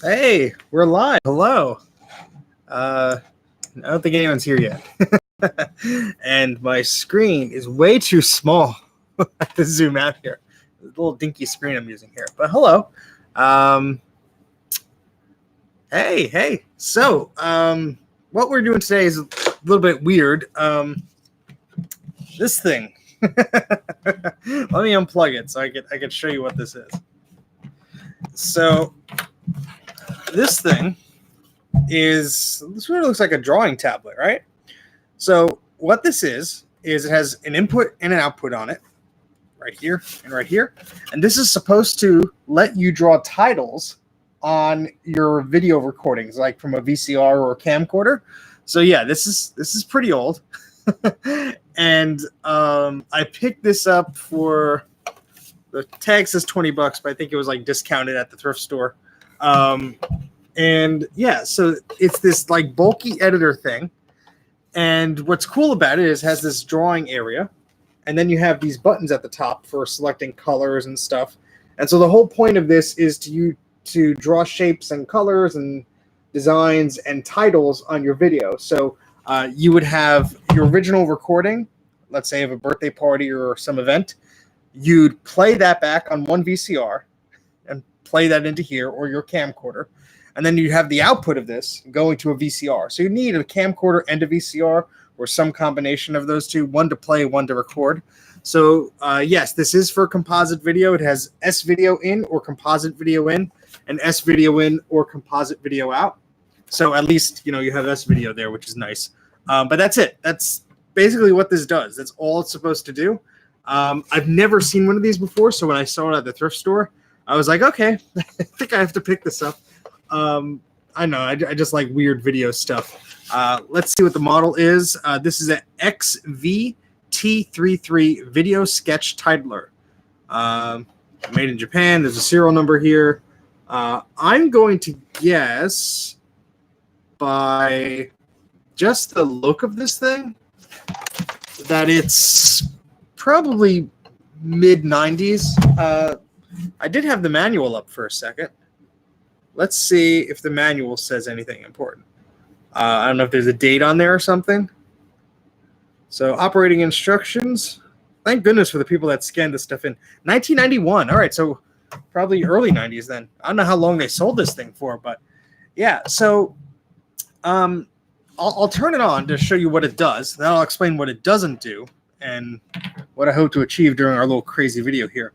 Hey, we're live. Hello. I don't think anyone's here yet. And my screen is way too small. I have to zoom out here. The little dinky screen I'm using here. But hello. Hey. So, what we're doing today is a little bit weird. This thing. Let me unplug it so I can show you what this is. So, this thing sort of looks like a drawing tablet, right? So what this is it has an input and an output on it, right here and right here. And this is supposed to let you draw titles on your video recordings, like from a VCR or a camcorder. So yeah, this is pretty old. And I picked this up for, the tag says $20, but I think it was like discounted at the thrift store. And yeah, so it's this like bulky editor thing. And what's cool about it is it has this drawing area. And then you have these buttons at the top for selecting colors and stuff. And so the whole point of this is to draw shapes and colors and designs and titles on your video. So you would have your original recording, let's say of a birthday party or some event. You'd play that back on one VCR and play that into here or your camcorder. And then you have the output of this going to a VCR. So you need a camcorder and a VCR or some combination of those two, one to play, one to record. So yes, this is for composite video. It has S video in or composite video in and S video in or composite video out. So at least, you have S video there, which is nice. But that's it. That's basically what this does. That's all it's supposed to do. I've never seen one of these before. So when I saw it at the thrift store, I was like, okay, I think I have to pick this up. I know, I just like weird video stuff. Let's see what the model is. This is an XVT33 video sketch titler. Made in Japan. There's a serial number here. I'm going to guess by just the look of this thing that it's probably mid-90s. I did have the manual up for a second. Let's see if the manual says anything important. I don't know if there's a date on there or something. So operating instructions. Thank goodness for the people that scanned this stuff in. 1991. All right, so probably early 90s then. I don't know how long they sold this thing for, but yeah. So I'll turn it on to show you what it does. Then I'll explain what it doesn't do and what I hope to achieve during our little crazy video here.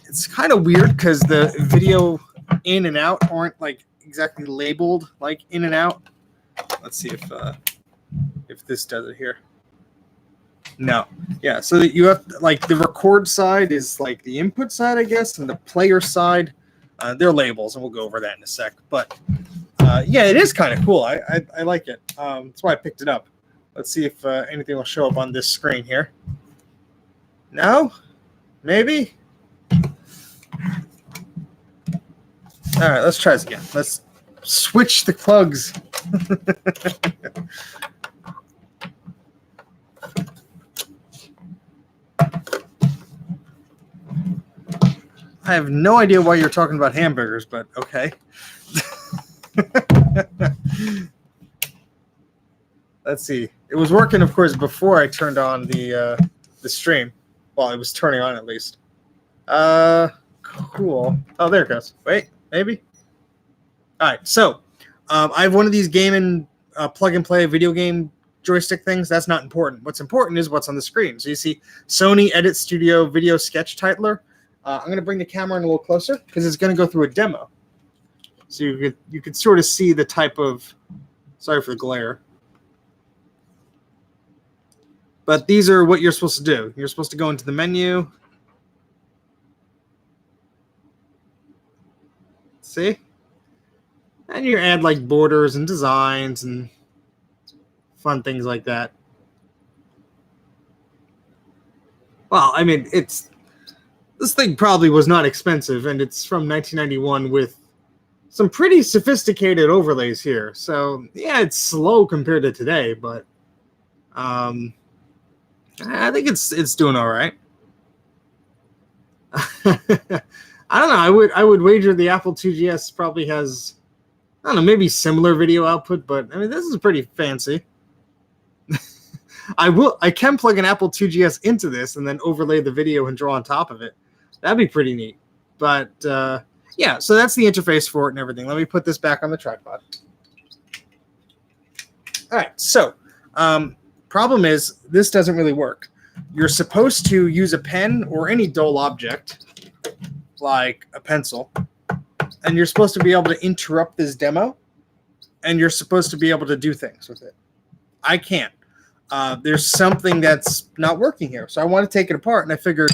It's kind of weird because the video in and out aren't like exactly labeled like in and out. Let's see if this does it here. No. Yeah, so that you have like the record side is like the input side, I guess, and the player side, they're labels, and we'll go over that in a sec. But yeah, it is kind of cool. I like it. That's why I picked it up. Let's see if anything will show up on this screen here. No? Maybe? All right, let's try this again. Let's switch the plugs. I have no idea why you're talking about hamburgers, but okay. Let's see. It was working, of course, before I turned on the stream. Well, it was turning on at least. Cool. Oh, there it goes. Wait. Maybe. All right. So I have one of these game and plug and play video game joystick things. That's not important. What's important is what's on the screen. So you see Sony Edit Studio Video Sketch Titler. I'm going to bring the camera in a little closer because it's going to go through a demo. So you could sort of see the type of, sorry for the glare. But these are what you're supposed to do. You're supposed to go into the menu. See? And you add like borders and designs and fun things like that. Well, I mean, this thing probably was not expensive, and it's from 1991 with some pretty sophisticated overlays here. So yeah, it's slow compared to today, but I think it's doing all right. I don't know. I would wager the Apple IIgs probably has, I don't know, maybe similar video output, but I mean this is pretty fancy. I can plug an Apple IIgs into this and then overlay the video and draw on top of it. That'd be pretty neat. But yeah, so that's the interface for it and everything. Let me put this back on the tripod. All right, so problem is this doesn't really work. You're supposed to use a pen or any dull object like a pencil, and you're supposed to be able to interrupt this demo, and you're supposed to be able to do things with it. I can't. There's something that's not working here, so I want to take it apart, and I figured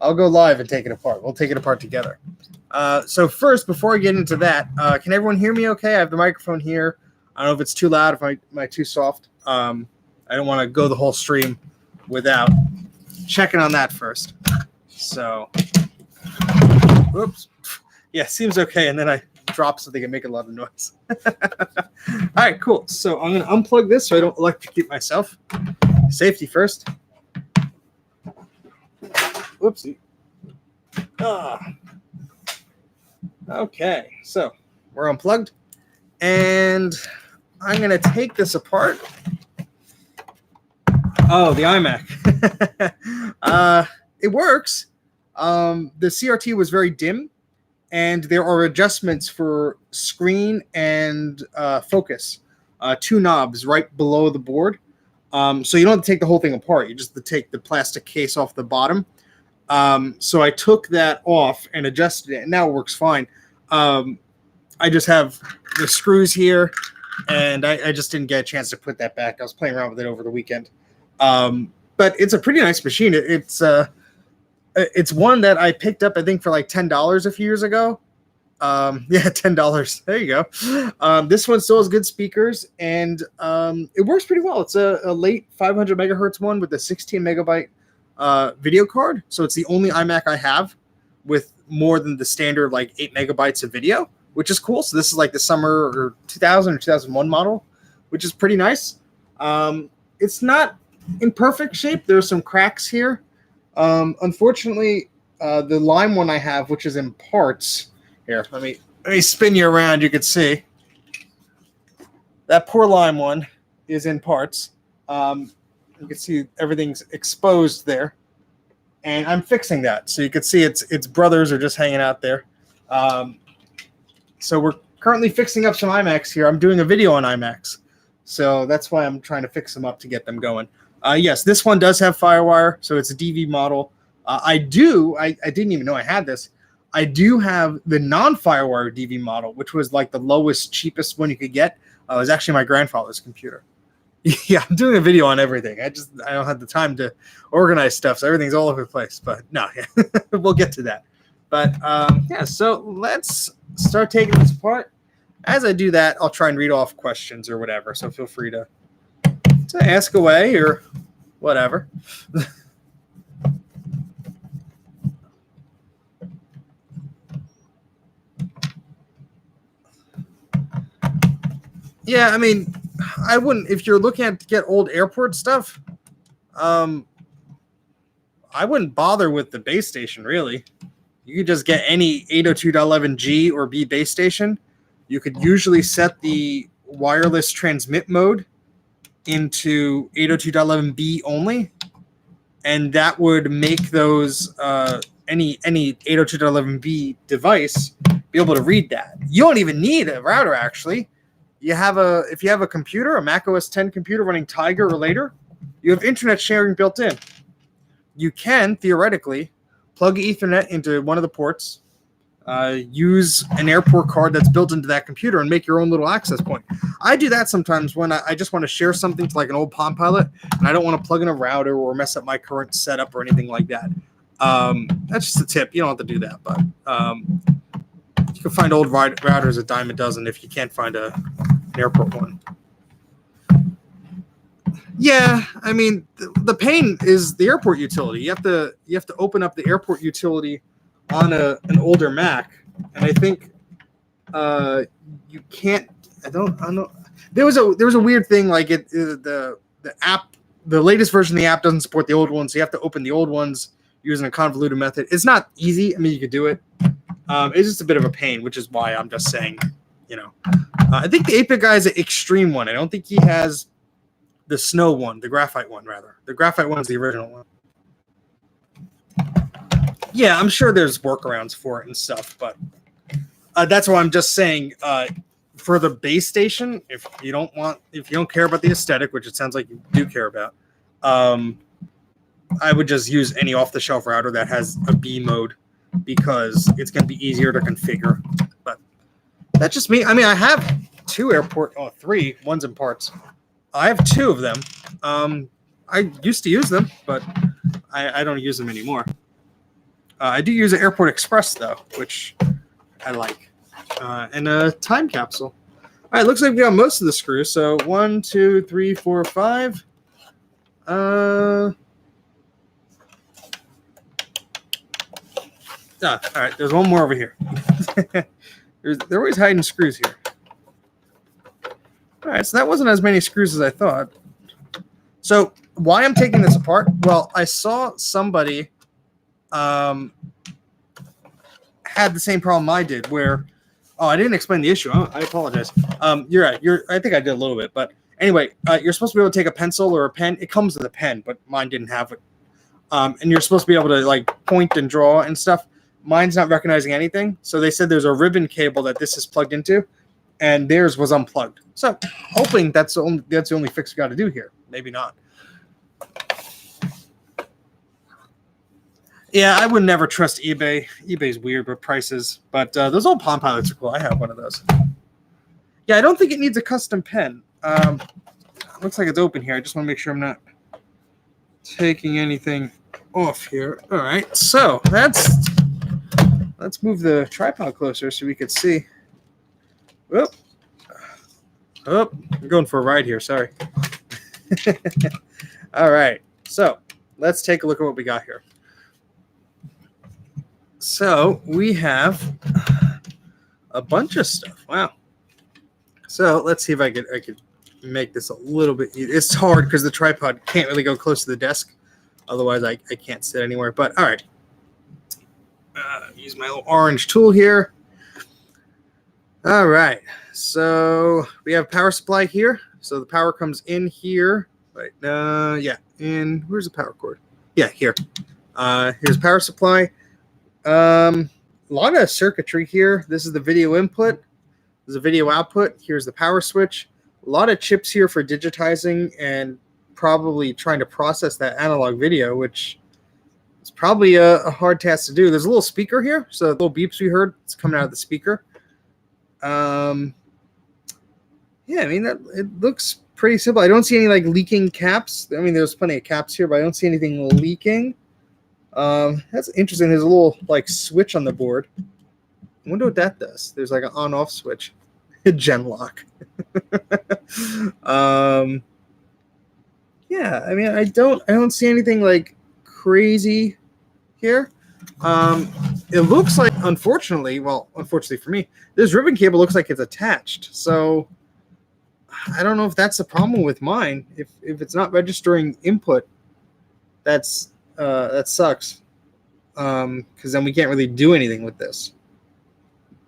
I'll go live and take it apart. We'll take it apart together. So first, before I get into that, can everyone hear me okay? I have the microphone here. I don't know if it's too loud, if am I too soft. I don't want to go the whole stream without checking on that first. So, whoops. Yeah, seems okay, and then I drop so they can make a lot of noise. All right, cool. So I'm going to unplug this so I don't electrocute myself. Safety first. Whoopsie. Okay, so we're unplugged, and I'm going to take this apart. Oh, the iMac. It works. The CRT was very dim, and there are adjustments for screen and focus. 2 knobs right below the board. So you don't have to take the whole thing apart. You just have to take the plastic case off the bottom. So I took that off and adjusted it, and now it works fine. I just have the screws here, and I just didn't get a chance to put that back. I was playing around with it over the weekend. But it's a pretty nice machine. It's one that I picked up, I think, for like $10 a few years ago. Yeah, $10. There you go. This one still has good speakers, and it works pretty well. It's a late 500 megahertz one with a 16 megabyte video card. So it's the only iMac I have with more than the standard like 8 megabytes of video, which is cool. So this is like the summer or 2000 or 2001 model, which is pretty nice. It's not in perfect shape. There's some cracks here. Unfortunately, the Lime one I have, which is in parts, here, let me spin you around. You can see that poor Lime one is in parts. You can see everything's exposed there, and I'm fixing that. So you can see its brothers are just hanging out there. So we're currently fixing up some iMacs here. I'm doing a video on iMacs, so that's why I'm trying to fix them up to get them going. Yes, this one does have FireWire, so it's a DV model. I didn't even know I had this. I do have the non-FireWire DV model, which was like the lowest, cheapest one you could get. It was actually my grandfather's computer. Yeah, I'm doing a video on everything. I don't have the time to organize stuff, so everything's all over the place. But no, yeah, we'll get to that. But yeah, so let's start taking this apart. As I do that, I'll try and read off questions or whatever. So feel free to ask away or whatever. Yeah, I mean, I wouldn't, if you're looking at to get old airport stuff, I wouldn't bother with the base station, really. You could just get any 802.11g or B base station. You could usually set the wireless transmit mode into 802.11b only, and that would make those any 802.11b device be able to read that. You don't even need a router, actually. If you have a computer, a Mac OS 10 computer running Tiger or later, you have internet sharing built in. You can theoretically plug Ethernet into one of the ports, use an airport card that's built into that computer, and make your own little access point. I do that sometimes when I just want to share something to like an old Palm Pilot, and I don't want to plug in a router or mess up my current setup or anything like that. That's just a tip. You don't have to do that, but you can find old routers a dime a dozen if you can't find an airport one. Yeah, I mean, the pain is the airport utility. You have to open up the airport utility on an older Mac, and I think you can't. I don't know. There was a weird thing like the app, the latest version of the app doesn't support the old ones, so you have to open the old ones using a convoluted method. It's not easy. I mean, you could do it, It's just a bit of a pain, which is why I'm just saying, you know, I think the 8-bit guy is an extreme one. I don't think he has the snow one, the graphite one, rather. The graphite one is the original one. Yeah, I'm sure there's workarounds for it and stuff, but that's why I'm just saying for the base station, if you don't care about the aesthetic, which it sounds like you do care about, I would just use any off-the-shelf router that has a B mode because it's going to be easier to configure. But that's just me. I mean, I have three, one's in parts. I have 2 of them. I used to use them, but I don't use them anymore. I do use an Airport Express, though, which I like. And a time capsule. All right, looks like we got most of the screws. So 1, 2, 3, 4, 5. All right, there's one more over here. They're always hiding screws here. All right, so that wasn't as many screws as I thought. So why I'm taking this apart? Well, I saw somebody had the same problem I did where, I didn't explain the issue. I apologize. You're right. I think I did a little bit, but anyway, you're supposed to be able to take a pencil or a pen. It comes with a pen, but mine didn't have it. And you're supposed to be able to like point and draw and stuff. Mine's not recognizing anything. So they said there's a ribbon cable that this is plugged into, and theirs was unplugged. So hoping that's the only fix we got to do here. Maybe not. Yeah, I would never trust eBay. eBay's weird with prices, but those old Palm Pilots are cool. I have one of those. Yeah, I don't think it needs a custom pen. Looks like it's open here. I just want to make sure I'm not taking anything off here. All right, so let's move the tripod closer so we could see. Oh, I'm going for a ride here. Sorry. All right, so let's take a look at what we got here. So we have a bunch of stuff. Wow. So let's see if I could make this a little bit easier. It's hard because the tripod can't really go close to the desk. Otherwise, I can't sit anywhere. But all right. Use my little orange tool here. All right. So we have power supply here. So the power comes in here. Right. Yeah. And where's the power cord? Yeah, here. Here's power supply. A lot of circuitry here. This is the video input. There's a video output. Here's the power switch. A lot of chips here for digitizing and probably trying to process that analog video, which is probably a hard task to do. There's a little speaker here. So the little beeps we heard, it's coming out of the speaker. Yeah, I mean, it looks pretty simple. I don't see any like leaking caps. I mean, there's plenty of caps here, but I don't see anything leaking. That's interesting. There's a little like switch on the board. I wonder what that does. There's like an on-off switch. Gen lock. Yeah, I mean, I don't see anything like crazy here. It looks like, unfortunately for me, this ribbon cable looks like it's attached. So I don't know if that's the problem with mine. If it's not registering input, that sucks. Because then we can't really do anything with this.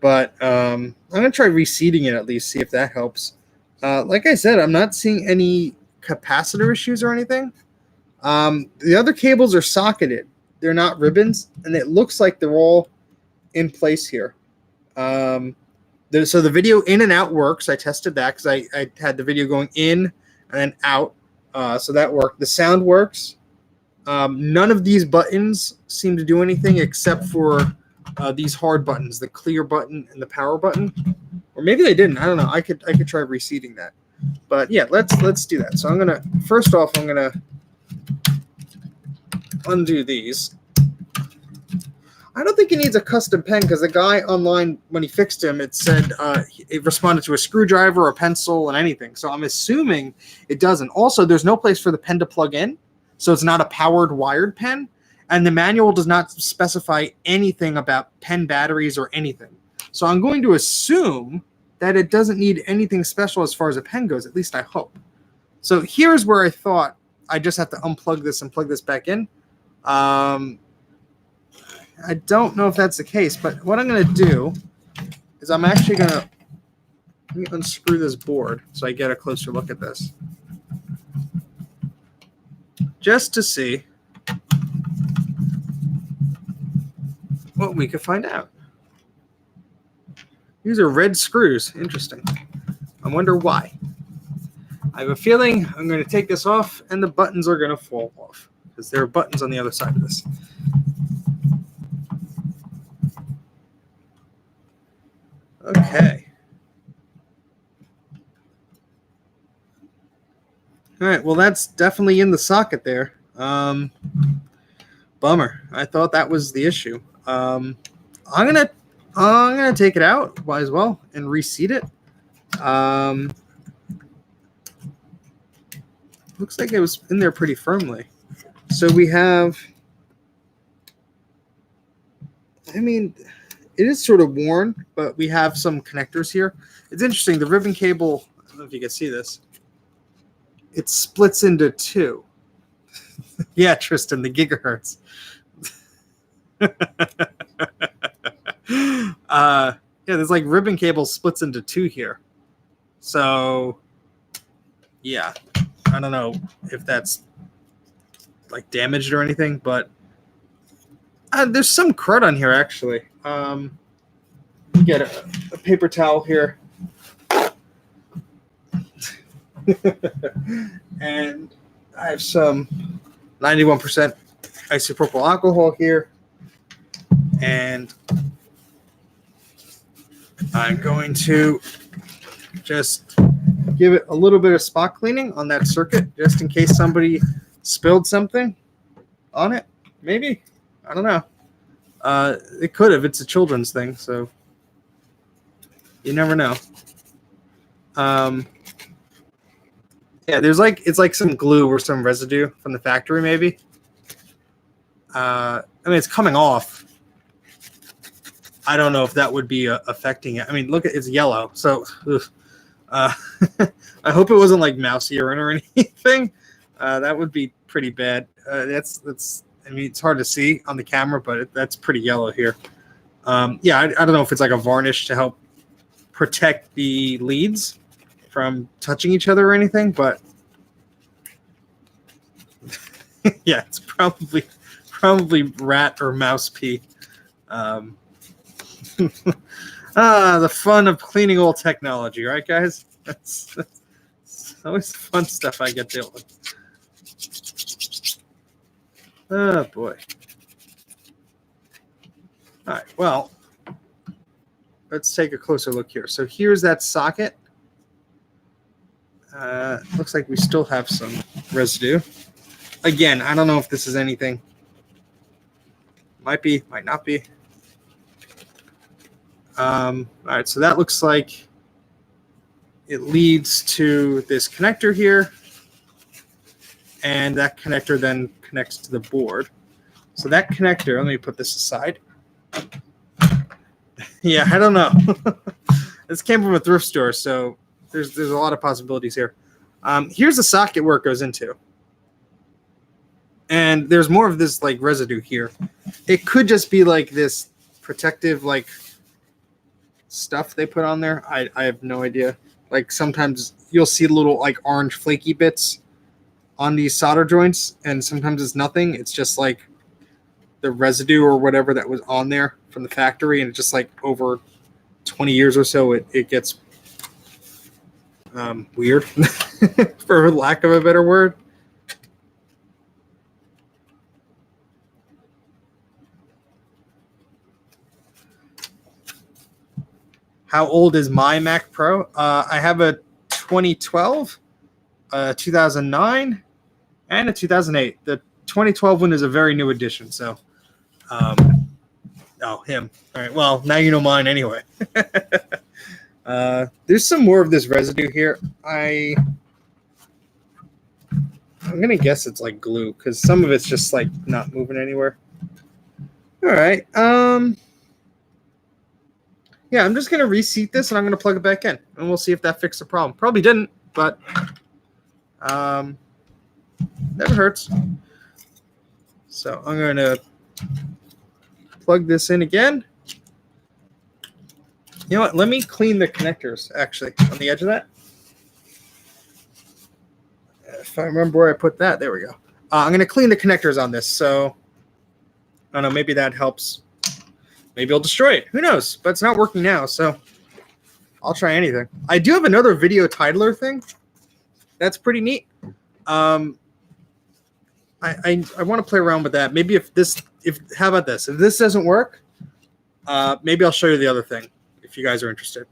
But I'm gonna try reseating it at least, see if that helps. Like I said, I'm not seeing any capacitor issues or anything. The other cables are socketed. They're not ribbons, and it looks like they're all in place here. So the video in and out works. I tested that because I had the video going in and then out. So that worked. The sound works. None of these buttons seem to do anything except for these hard buttons, the clear button and the power button. Or maybe they didn't. I don't know. I could try reseating that. But yeah, let's do that. So I'm gonna undo these. I don't think he needs a custom pen because the guy online, when he fixed him, it said it responded to a screwdriver, a pencil, and anything. So I'm assuming it doesn't. Also, there's no place for the pen to plug in, so it's not a powered wired pen. And the manual does not specify anything about pen batteries or anything. So I'm going to assume that it doesn't need anything special as far as a pen goes. At least I hope. So here's where I thought I just have to unplug this and plug this back in. I don't know if that's the case, but what I'm going to do is I'm actually going to unscrew this board so I get a closer look at this. Just to see what we could find out. These are red screws. Interesting. I wonder why. I have a feeling I'm going to take this off and the buttons are going to fall off because there are buttons on the other side of this. Okay. All right. Well, that's definitely in the socket there. Bummer. I thought that was the issue. I'm gonna take it out as well and reseat it. Looks like it was in there pretty firmly. So we have. I mean, it is sort of worn, but we have some connectors here. It's interesting. The ribbon cable. I don't know if you can see this. It splits into two. Yeah, Tristan, the gigahertz. Yeah, there's like ribbon cable splits into two here. So, yeah, I don't know if that's like damaged or anything, but there's some crud on here actually. Get a paper towel here. And I have some 91% isopropyl alcohol here. And I'm going to just give it a little bit of spot cleaning on that circuit just in case somebody spilled something on it. Maybe. I don't know. It could have. It's a children's thing, so you never know. Yeah, it's like some glue or some residue from the factory, maybe. I mean, it's coming off. I don't know if that would be affecting it. I mean, look, it's yellow. So I hope it wasn't like mouse urine or anything. That would be pretty bad. That's. I mean, it's hard to see on the camera, but that's pretty yellow here. Yeah, I don't know if it's like a varnish to help protect the leads from touching each other or anything, but yeah, it's probably rat or mouse pee. The fun of cleaning old technology, right, guys? That's always the fun stuff I get dealt with. Oh boy. All right, well, let's take a closer look here. So here's that socket. Looks like we still have some residue. Again, I don't know if this is anything. Might be, might not be. All right, so that looks like it leads to this connector here. And that connector then connects to the board. So that connector, let me put this aside. Yeah, I don't know. This came from a thrift store, so there's a lot of possibilities here. Here's the socket where it goes into. And there's more of this like residue here. It could just be like this protective like stuff they put on there. I have no idea. Like sometimes you'll see little like orange flaky bits on these solder joints, and sometimes it's nothing. It's just like the residue or whatever that was on there from the factory, and it just like over 20 years or so it gets weird for lack of a better word. How old is my Mac Pro? I have a 2012, 2009, and a 2008. The 2012 one is a very new edition. So, oh, him. All right. Well, now you know mine anyway. There's some more of this residue here. I'm gonna guess it's like glue because some of it's just like not moving anywhere. All right. Yeah, I'm just gonna reseat this and I'm gonna plug it back in, and we'll see if that fixed the problem. Probably didn't, but never hurts. So I'm gonna plug this in again. You know what? Let me clean the connectors, actually, on the edge of that. If I remember where I put that, there we go. I'm going to clean the connectors on this, so I don't know, maybe that helps. Maybe I'll destroy it. Who knows? But it's not working now, so I'll try anything. I do have another video titler thing. That's pretty neat. I want to play around with that. Maybe how about this? If this doesn't work, maybe I'll show you the other thing if you guys are interested.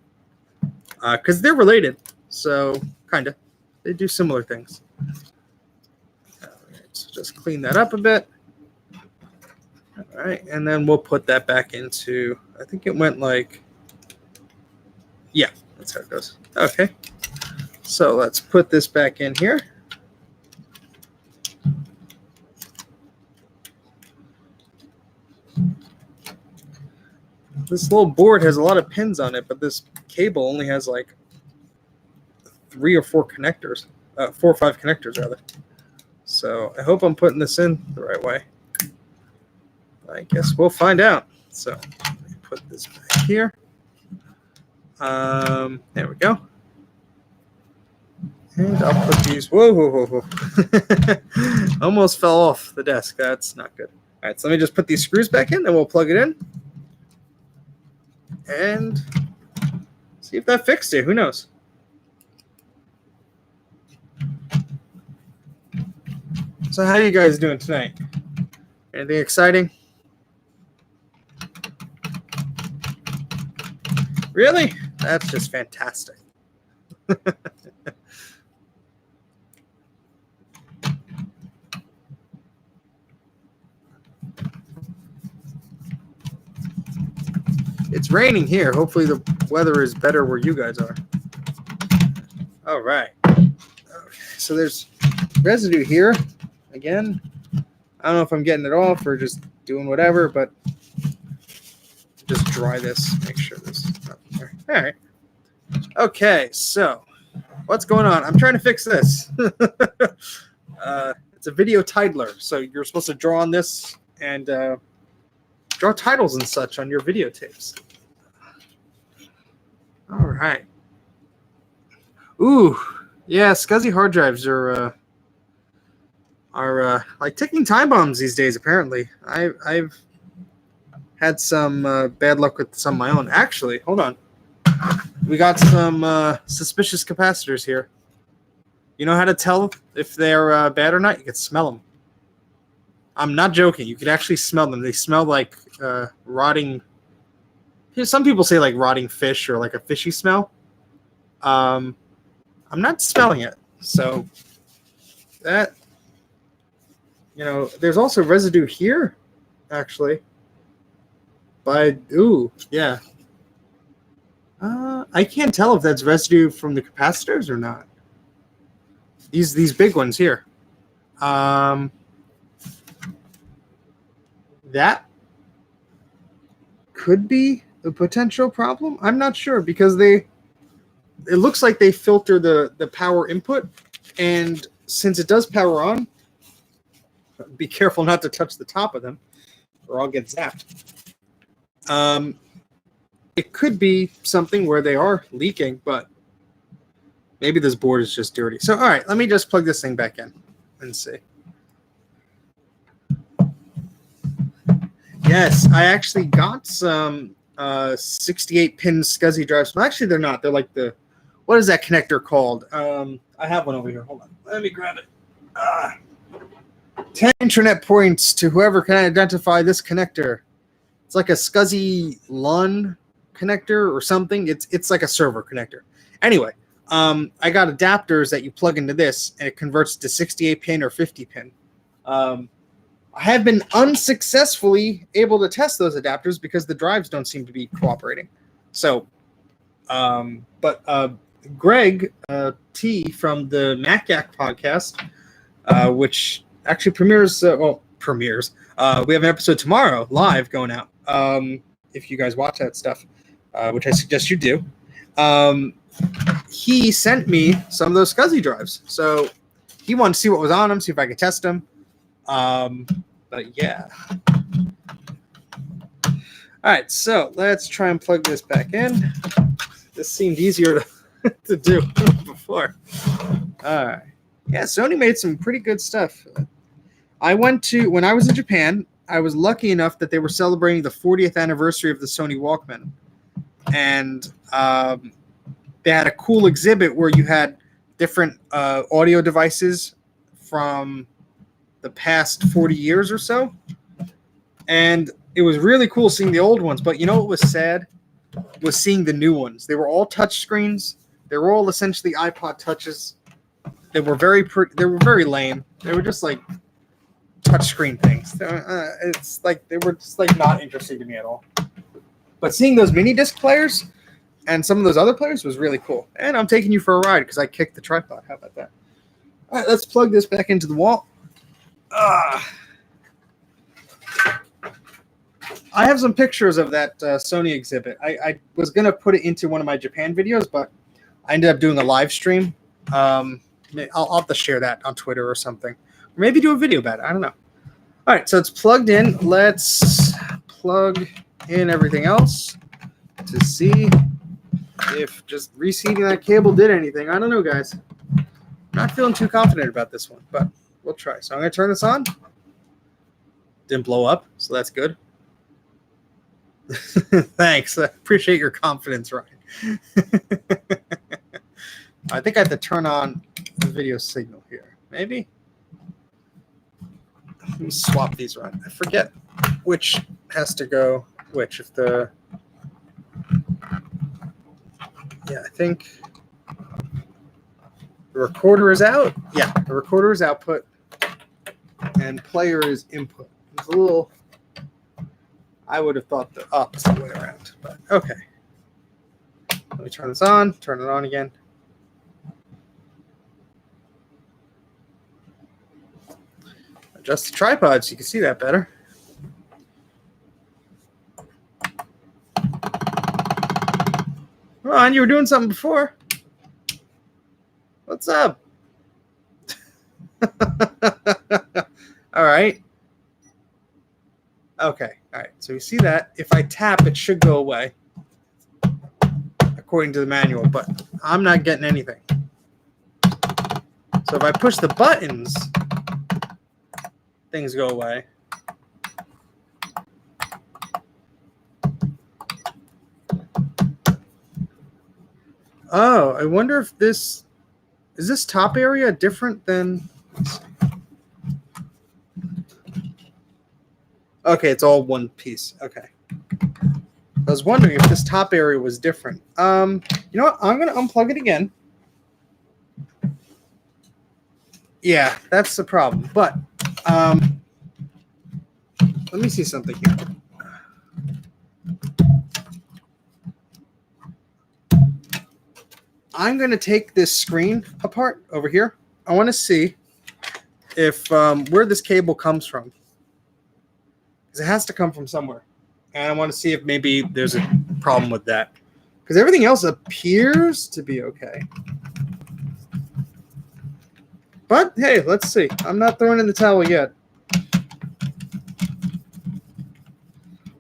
Because they're related, so kind of. They do similar things. All right, so just clean that up a bit. All right, and then we'll put that back into, I think it went like, yeah, that's how it goes. Okay, so let's put this back in here. This little board has a lot of pins on it, but this cable only has like 3 or 4 connectors, 4 or 5 connectors rather. So I hope I'm putting this in the right way. I guess we'll find out. So let me put this back here. There we go. And I'll put these. Whoa, whoa, whoa, whoa. Almost fell off the desk. That's not good. All right, so let me just put these screws back in, then we'll plug it in. And see if that fixed it. Who knows? So how are you guys doing tonight? Anything exciting? Really? That's just fantastic. It's raining here. Hopefully the weather is better where you guys are. All right. Okay, so there's residue here. Again, I don't know if I'm getting it off or just doing whatever, but just dry this. Make sure this is not there. All right. Okay, so what's going on? I'm trying to fix this. It's a video titler, so you're supposed to draw on this and draw titles and such on your videotapes. All right. Ooh, yeah, SCSI hard drives are like ticking time bombs these days. Apparently, I've had some bad luck with some of my own. Actually, hold on. We got some suspicious capacitors here. You know how to tell if they're bad or not? You can smell them. I'm not joking. You can actually smell them. They smell like rotting. Some people say like rotting fish or like a fishy smell. I'm not smelling it. So that, you know, there's also residue here, actually. But, ooh, yeah. I can't tell if that's residue from the capacitors or not. These big ones here. That could be a potential problem. I'm not sure because it looks like they filter the power input, and since it does power on, be careful not to touch the top of them or I'll get zapped. It could be something where they are leaking, but maybe this board is just dirty. So, all right, let me just plug this thing back in and see. Yes, I actually got some 68-pin SCSI drives. Well, actually, they're not. They're like what is that connector called? I have one over here. Hold on. Let me grab it. 10 internet points to whoever can identify this connector. It's like a SCSI LUN connector or something. It's like a server connector. Anyway, I got adapters that you plug into this, and it converts to 68-pin or 50-pin. I have been unsuccessfully able to test those adapters because the drives don't seem to be cooperating. So, but Greg T from the Mac84 podcast, which actually premieres. We have an episode tomorrow live going out. If you guys watch that stuff, which I suggest you do. He sent me some of those SCSI drives, so he wanted to see what was on them, see if I could test them. But yeah. All right, so let's try and plug this back in. This seemed easier to do before. All right. Yeah, Sony made some pretty good stuff. When I was in Japan, I was lucky enough that they were celebrating the 40th anniversary of the Sony Walkman. And they had a cool exhibit where you had different audio devices from the past 40 years or so. And it was really cool seeing the old ones. But you know what was sad? Was seeing the new ones. They were all touch screens. They were all essentially iPod touches. They were very lame. They were just like touchscreen things. It's like they were just like not interesting to me at all. But seeing those mini disc players and some of those other players was really cool. And I'm taking you for a ride because I kicked the tripod. How about that? All right, let's plug this back into the wall. I have some pictures of that Sony exhibit. I was going to put it into one of my Japan videos, but I ended up doing a live stream. I'll have to share that on Twitter or something. Or maybe do a video about it. I don't know. All right, so it's plugged in. Let's plug in everything else to see if just reseating that cable did anything. I don't know, guys. I'm not feeling too confident about this one, but we'll try. So I'm going to turn this on. Didn't blow up, so that's good. Thanks. I appreciate your confidence, Ryan. I think I have to turn on the video signal here. Maybe? Let me swap these around. I forget which has to go which. I think the recorder is out. Yeah, the recorder is output and player is input. It's a little, I would have thought the opposite way around, but okay. Let me turn this on, turn it on again. Adjust the tripod so you can see that better. Come on, you were doing something before. What's up? All right. Okay. All right. So you see that. If I tap, it should go away, according to the manual, but I'm not getting anything. So if I push the buttons, things go away. Oh, I wonder if is this top area different than, let's see. Okay, it's all one piece. Okay. I was wondering if this top area was different. You know what? I'm going to unplug it again. Yeah, that's the problem. But let me see something here. I'm going to take this screen apart over here. I want to see if where this cable comes from. Because it has to come from somewhere. And I want to see if maybe there's a problem with that. Because everything else appears to be okay. But, hey, let's see. I'm not throwing in the towel yet.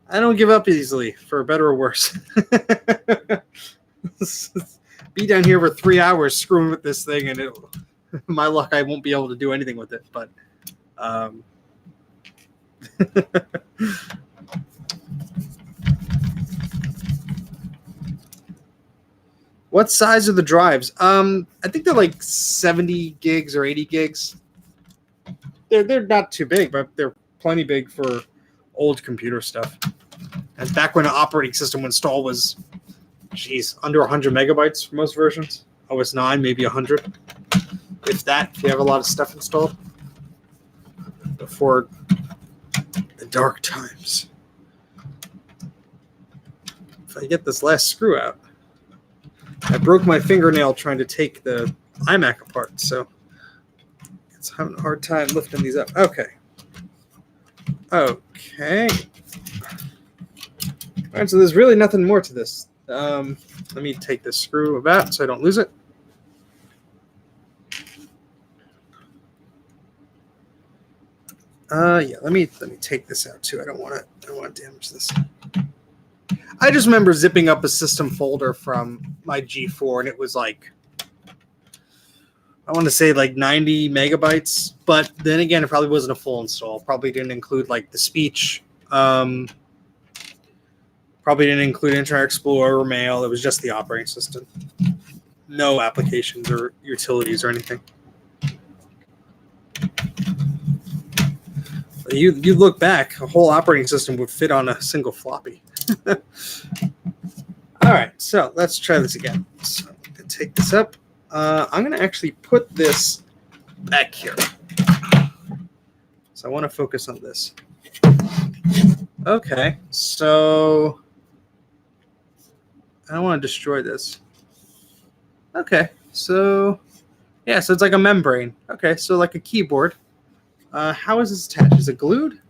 I don't give up easily, for better or worse. Be down here for 3 hours screwing with this thing, and my luck, I won't be able to do anything with it. But what size are the drives? I think they're like 70 gigs or 80 gigs. They're not too big, but they're plenty big for old computer stuff. And back when an operating system install was, under 100 megabytes for most versions. OS 9, maybe 100. If that, if you have a lot of stuff installed. Before the dark times. If I get this last screw out. I broke my fingernail trying to take the iMac apart, so it's having a hard time lifting these up. Okay. Okay. All right, so there's really nothing more to this. Let me take this screw out so I don't lose it. Yeah, let me take this out too. I don't want to damage this. I just remember zipping up a system folder from my G4, and it was like, I want to say like 90 megabytes. But then again, it probably wasn't a full install. Probably didn't include like the speech. Probably didn't include Internet Explorer or Mail. It was just the operating system. No applications or utilities or anything. You look back, a whole operating system would fit on a single floppy. All right, so let's try this again. So I'm going to take this up. I'm going to actually put this back here. So I want to focus on this. Okay, so I don't want to destroy this. Okay, so yeah, so it's like a membrane. Okay, so like a keyboard. How is this attached? Is it glued?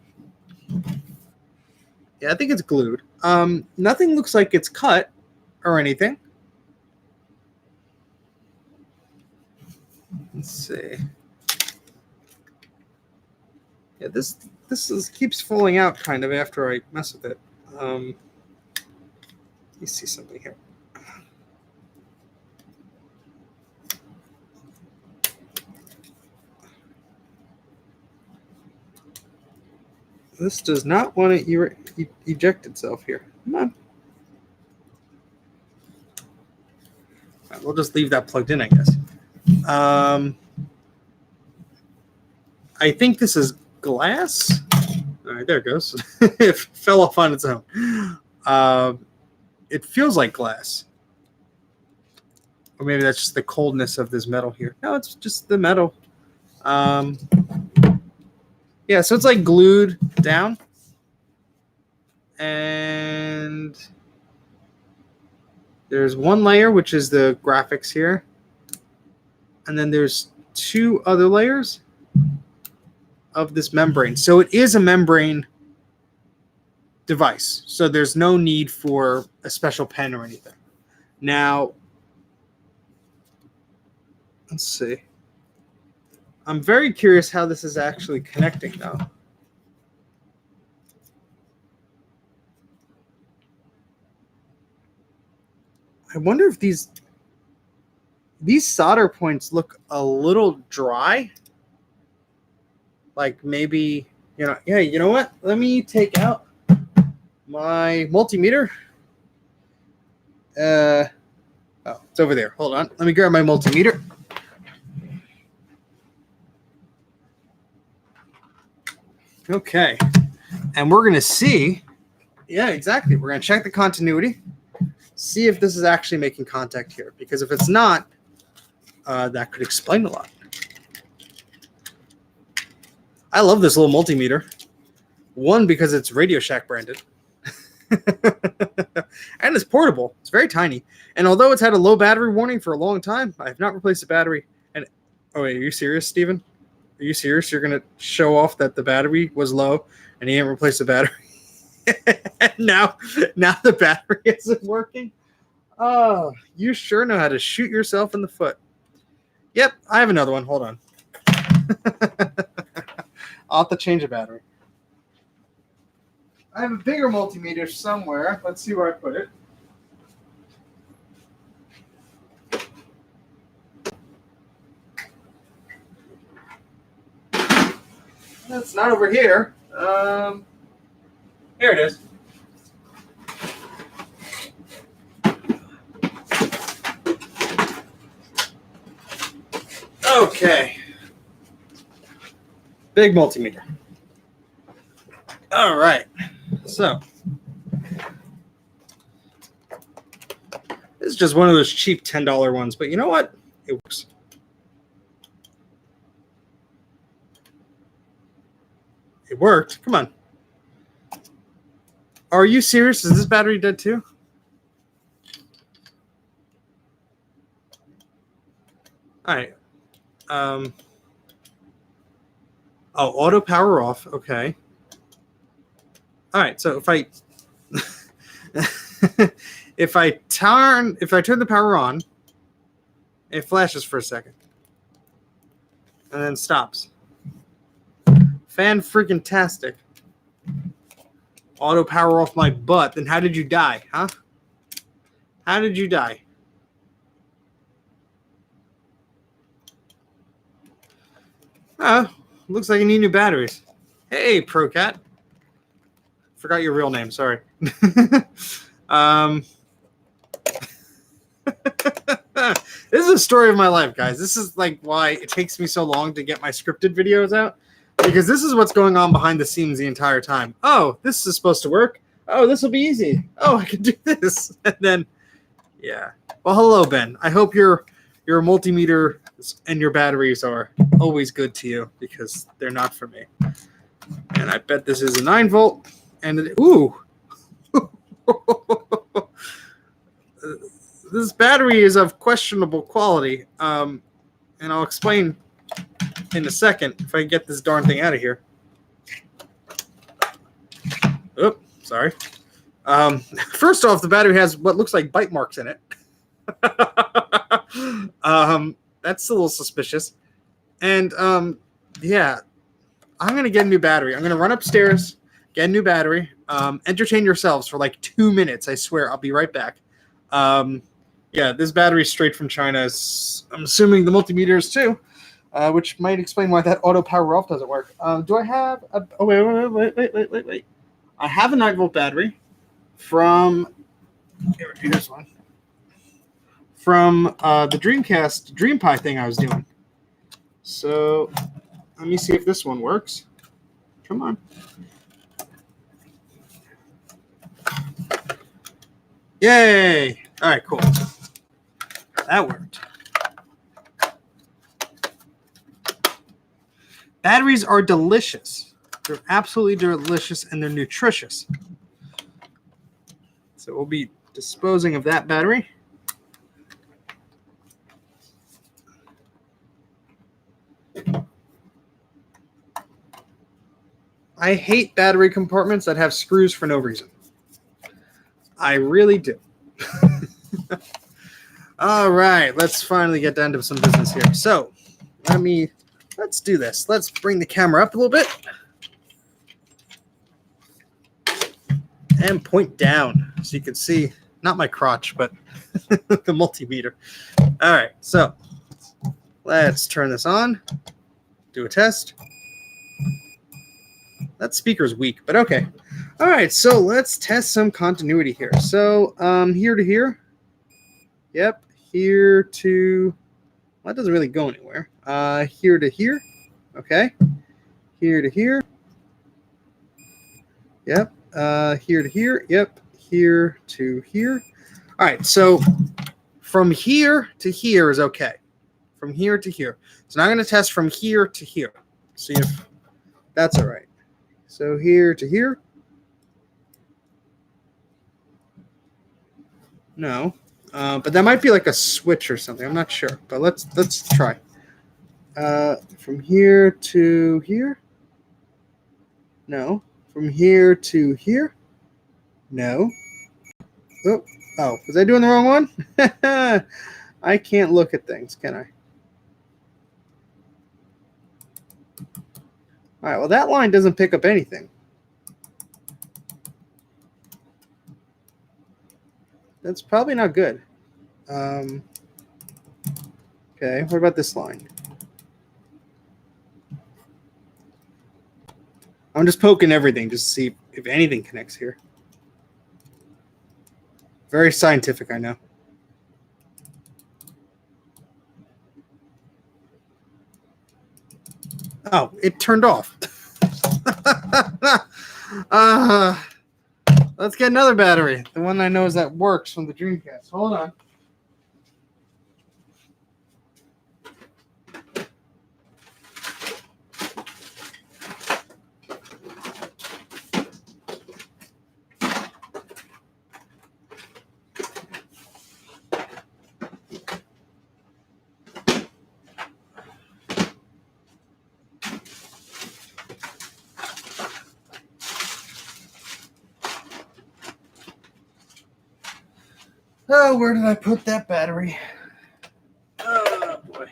Yeah, I think it's glued. Nothing looks like it's cut or anything. Let's see. Yeah, this keeps falling out kind of after I mess with it. Let me see something here. This does not want to eject itself here. Come on. All right, we'll just leave that plugged in, I guess. I think this is glass. All right, there it goes. It fell off on its own. It feels like glass. Or maybe that's just the coldness of this metal here. No, it's just the metal. Yeah, so it's like glued down. And there's one layer, which is the graphics here. And then there's two other layers of this membrane. So it is a membrane device. So there's no need for a special pen or anything. Now, let's see. I'm very curious how this is actually connecting, though. I wonder if these solder points look a little dry. Like maybe, yeah, you know what? Let me take out my multimeter. Oh, it's over there. Hold on. Let me grab my multimeter. Okay, and we're going to see, yeah, exactly. We're going to check the continuity, see if this is actually making contact here, because if it's not, that could explain a lot. I love this little multimeter. One, because it's Radio Shack branded, and it's portable. It's very tiny, and although it's had a low battery warning for a long time, I have not replaced the battery. And oh wait, are you serious, Steven? Are you serious? You're going to show off that the battery was low and you didn't replace the battery? now the battery isn't working? Oh, you sure know how to shoot yourself in the foot. Yep, I have another one. Hold on. I'll have to change a battery. I have a bigger multimeter somewhere. Let's see where I put it. It's not over here. Here it is. Okay. Big multimeter. All right. So this is just one of those cheap $10 ones, but you know what? It works. It worked. Come on. Are you serious? Is this battery dead too? All right. Oh, auto power off. Okay. All right. So if I if I turn the power on, it flashes for a second and then stops. Fan freaking tastic. auto power off my butt, then how did you die, huh? How did you die? Looks like you need new batteries. Hey, ProCat. Forgot your real name, sorry. This is a story of my life, guys. This is like why it takes me so long to get my scripted videos out, because this is what's going on behind the scenes the entire time. Oh, this is supposed to work. Oh, this will be easy. Oh, I can do this. And then, yeah. Well, hello, Ben. I hope your multimeter and your batteries are always good to you, because they're not for me. And I bet this is a 9-volt. And ooh. This battery is of questionable quality, and I'll explain in a second if I can get this darn thing out of here. Oops, sorry. First off, the battery has what looks like bite marks in it. That's a little suspicious. And yeah, I'm going to get a new battery. I'm going to run upstairs, get a new battery, entertain yourselves for like 2 minutes. I swear, I'll be right back. Yeah, this battery's straight from China. I'm assuming the multimeters too, which might explain why that auto power off doesn't work. Do I have a... Oh, wait. I have a 9-volt battery from... Here's one. From the Dreamcast DreamPi thing I was doing. So let me see if this one works. Come on. Yay! All right, cool. That worked. Batteries are delicious. They're absolutely delicious, and they're nutritious. So we'll be disposing of that battery. I hate battery compartments that have screws for no reason. I really do. All right, let's finally get down to some business here. So let's do this. Let's bring the camera up a little bit and point down so you can see, not my crotch, but the multimeter. All right, so let's turn this on, do a test. That speaker's weak, but okay. All right, so let's test some continuity here. So here to here. Yep, here to... Well, that doesn't really go anywhere. Here to here. Okay. Here to here. Yep. Here to here. Yep. Here to here. All right, so from here to here is okay. From here to here. So now I'm going to test from here to here. See if that's all right. So here to here. No. But that might be like a switch or something. I'm not sure. But let's try. From here to here. No. From here to here. No. Oh, was I doing the wrong one? I can't look at things, can I? All right, well, that line doesn't pick up anything. That's probably not good. Okay, what about this line? I'm just poking everything just to see if anything connects here. Very scientific, I know. Oh, it turned off. Let's get another battery. The one I know is that works from the Dreamcast. Hold on. Oh, where did I put that battery? Oh, boy.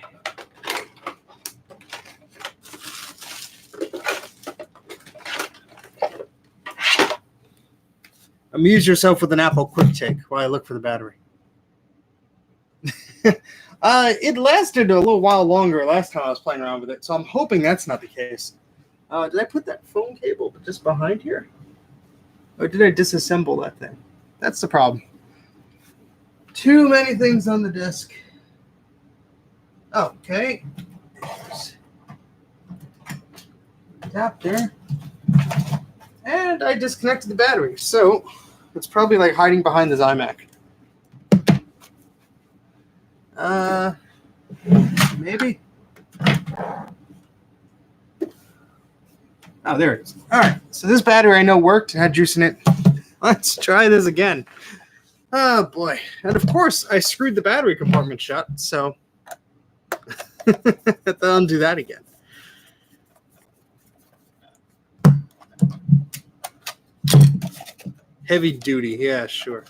Amuse yourself with an Apple quick take while I look for the battery. It lasted a little while longer last time I was playing around with it, so I'm hoping that's not the case. Did I put that phone cable just behind here? Or did I disassemble that thing? That's the problem. Too many things on the desk. Okay. Adapter. And I disconnected the battery, so it's probably like hiding behind this iMac. Maybe. Oh, there it is. All right, so this battery I know worked, had juice in it. Let's try this again. Oh boy, and of course I screwed the battery compartment shut, so have to undo that again. Heavy duty, yeah, sure.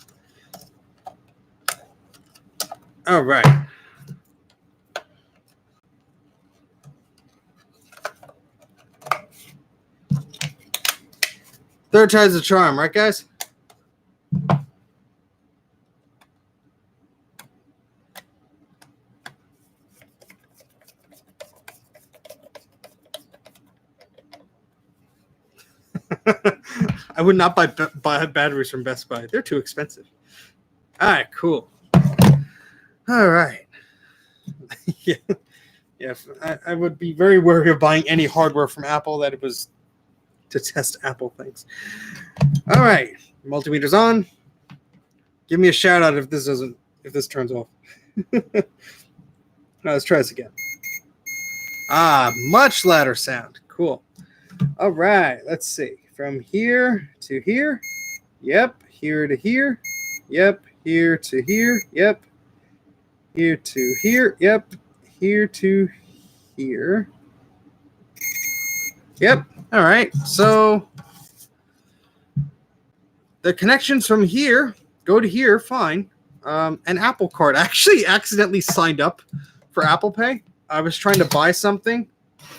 All right. Third time's the charm, right, guys? I would not buy batteries from Best Buy. They're too expensive. All right, cool. All right. Yeah. I would be very wary of buying any hardware from Apple that it was to test Apple things. All right, multimeter's on. Give me a shout out if this turns off. Now let's try this again. Much louder sound. Cool. All right, let's see. From here to here. Yep. Here to here. Yep. Here to here. Yep. Here to here. Yep. Here to here. Yep. All right. So the connections from here go to here. Fine. An Apple Card. I actually accidentally signed up for Apple Pay. I was trying to buy something,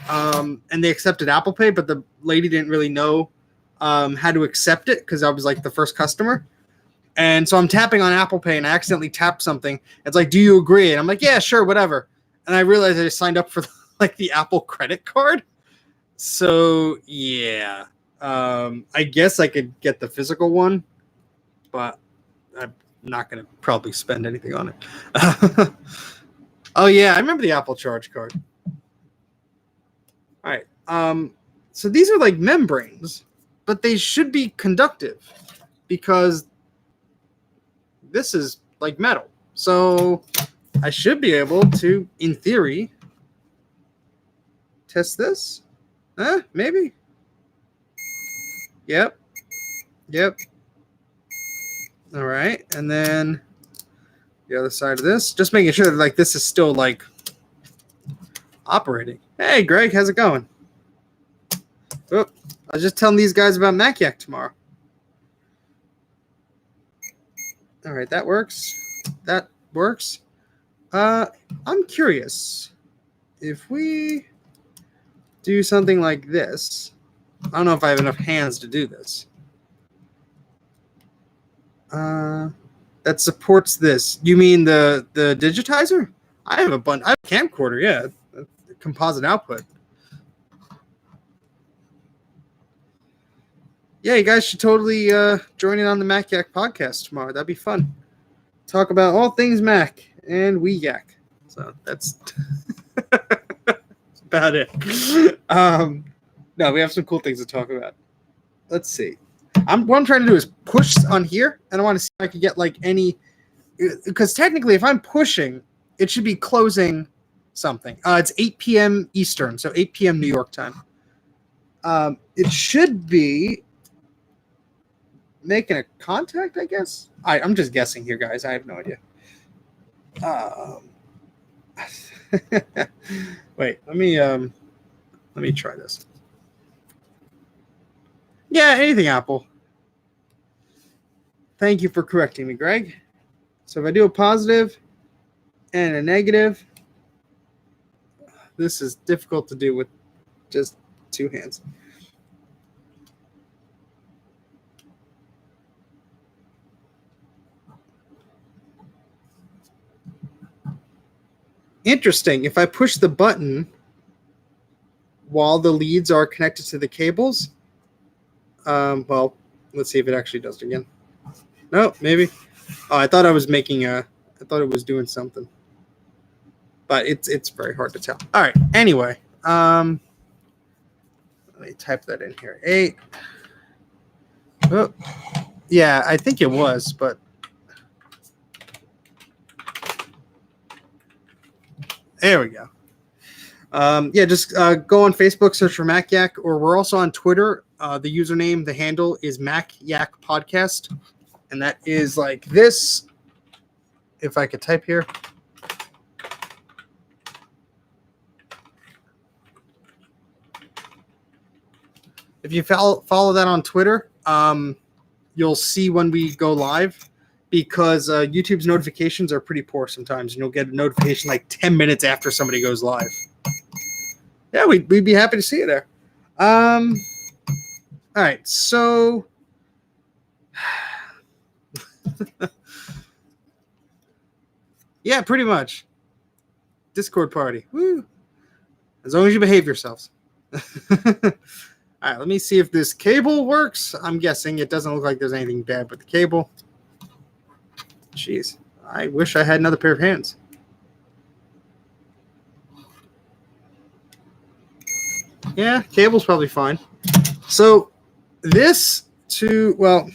and they accepted Apple Pay, but the lady didn't really know how to accept it because I was like the first customer. And so I'm tapping on Apple Pay, and I accidentally tapped something. It's like, do you agree? And I'm like, yeah, sure, whatever. And I realized I signed up for like the Apple credit card. So yeah, I guess I could get the physical one, but I'm not going to probably spend anything on it. Oh yeah, I remember the Apple Charge card. All right. So these are like membranes, but they should be conductive because this is like metal. So I should be able to, in theory, test this. Maybe. Yep. All right. And then the other side of this, just making sure that like this is still like operating. Hey, Greg, how's it going? Oh, I was just telling these guys about Mac84 tomorrow. All right, that works. That works. I'm curious if we do something like this. I don't know if I have enough hands to do this. That supports this. You mean the digitizer? I have a bunch. I have a camcorder, yeah. A composite output. Yeah, you guys should totally join in on the Mac84 podcast tomorrow. That'd be fun. Talk about all things Mac and Yak. So that's about it. No, we have some cool things to talk about. Let's see. What I'm trying to do is push on here, and I want to see if I can get like any, because technically if I'm pushing, it should be closing something. It's 8 p.m. Eastern, so 8 p.m. New York time. It should be making a contact, I guess. I'm just guessing here, guys. I have no idea. Wait, let me try this. Yeah, anything Apple. Thank you for correcting me, Greg. So if I do a positive and a negative, this is difficult to do with just two hands. Interesting. If I push the button while the leads are connected to the cables, well, let's see if it actually does it again. No, maybe. Oh, I thought I was making a. I thought it was doing something, but it's very hard to tell. All right. Anyway, let me type that in here. 8. Oh, yeah, I think it was, but there we go. Yeah, just go on Facebook, search for Mac Yak, or we're also on Twitter. The username, the handle is Mac Yak Podcast, and that is like this. If I could type here. If you follow that on Twitter, you'll see when we go live, because YouTube's notifications are pretty poor sometimes, and you'll get a notification like 10 minutes after somebody goes live. Yeah, we'd be happy to see you there. All right, so yeah, pretty much. Discord party. Woo. As long as you behave yourselves. All right, let me see if this cable works. I'm guessing it doesn't look like there's anything bad with the cable. Jeez, I wish I had another pair of hands. Yeah, cable's probably fine. So this well,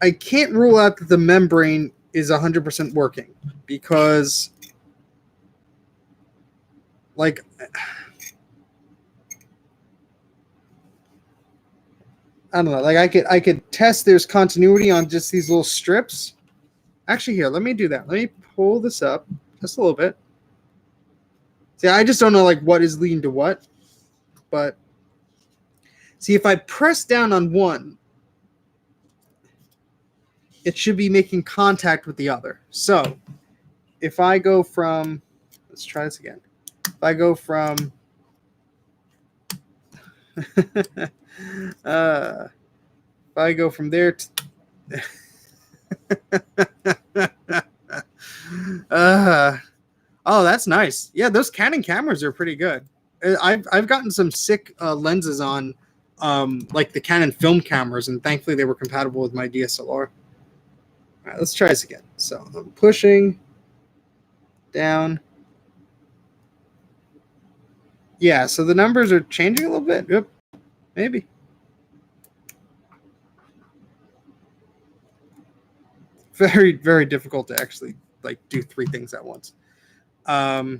I can't rule out that the membrane is 100% working, because like I don't know, like I could test there's continuity on just these little strips. Actually, here, let me do that. Let me pull this up just a little bit. See, I just don't know like what is leading to what, but see, if I press down on one, it should be making contact with the other. So if I go from, let's try this again. If I go from, if I go from there to, oh, that's nice. Yeah, those Canon cameras are pretty good. I've gotten some sick lenses on like the Canon film cameras, and thankfully they were compatible with my DSLR. All right, let's try this again. So I'm pushing down. Yeah, so the numbers are changing a little bit. Yep, maybe. Very, very difficult to actually like do 3 things at once. Yeah,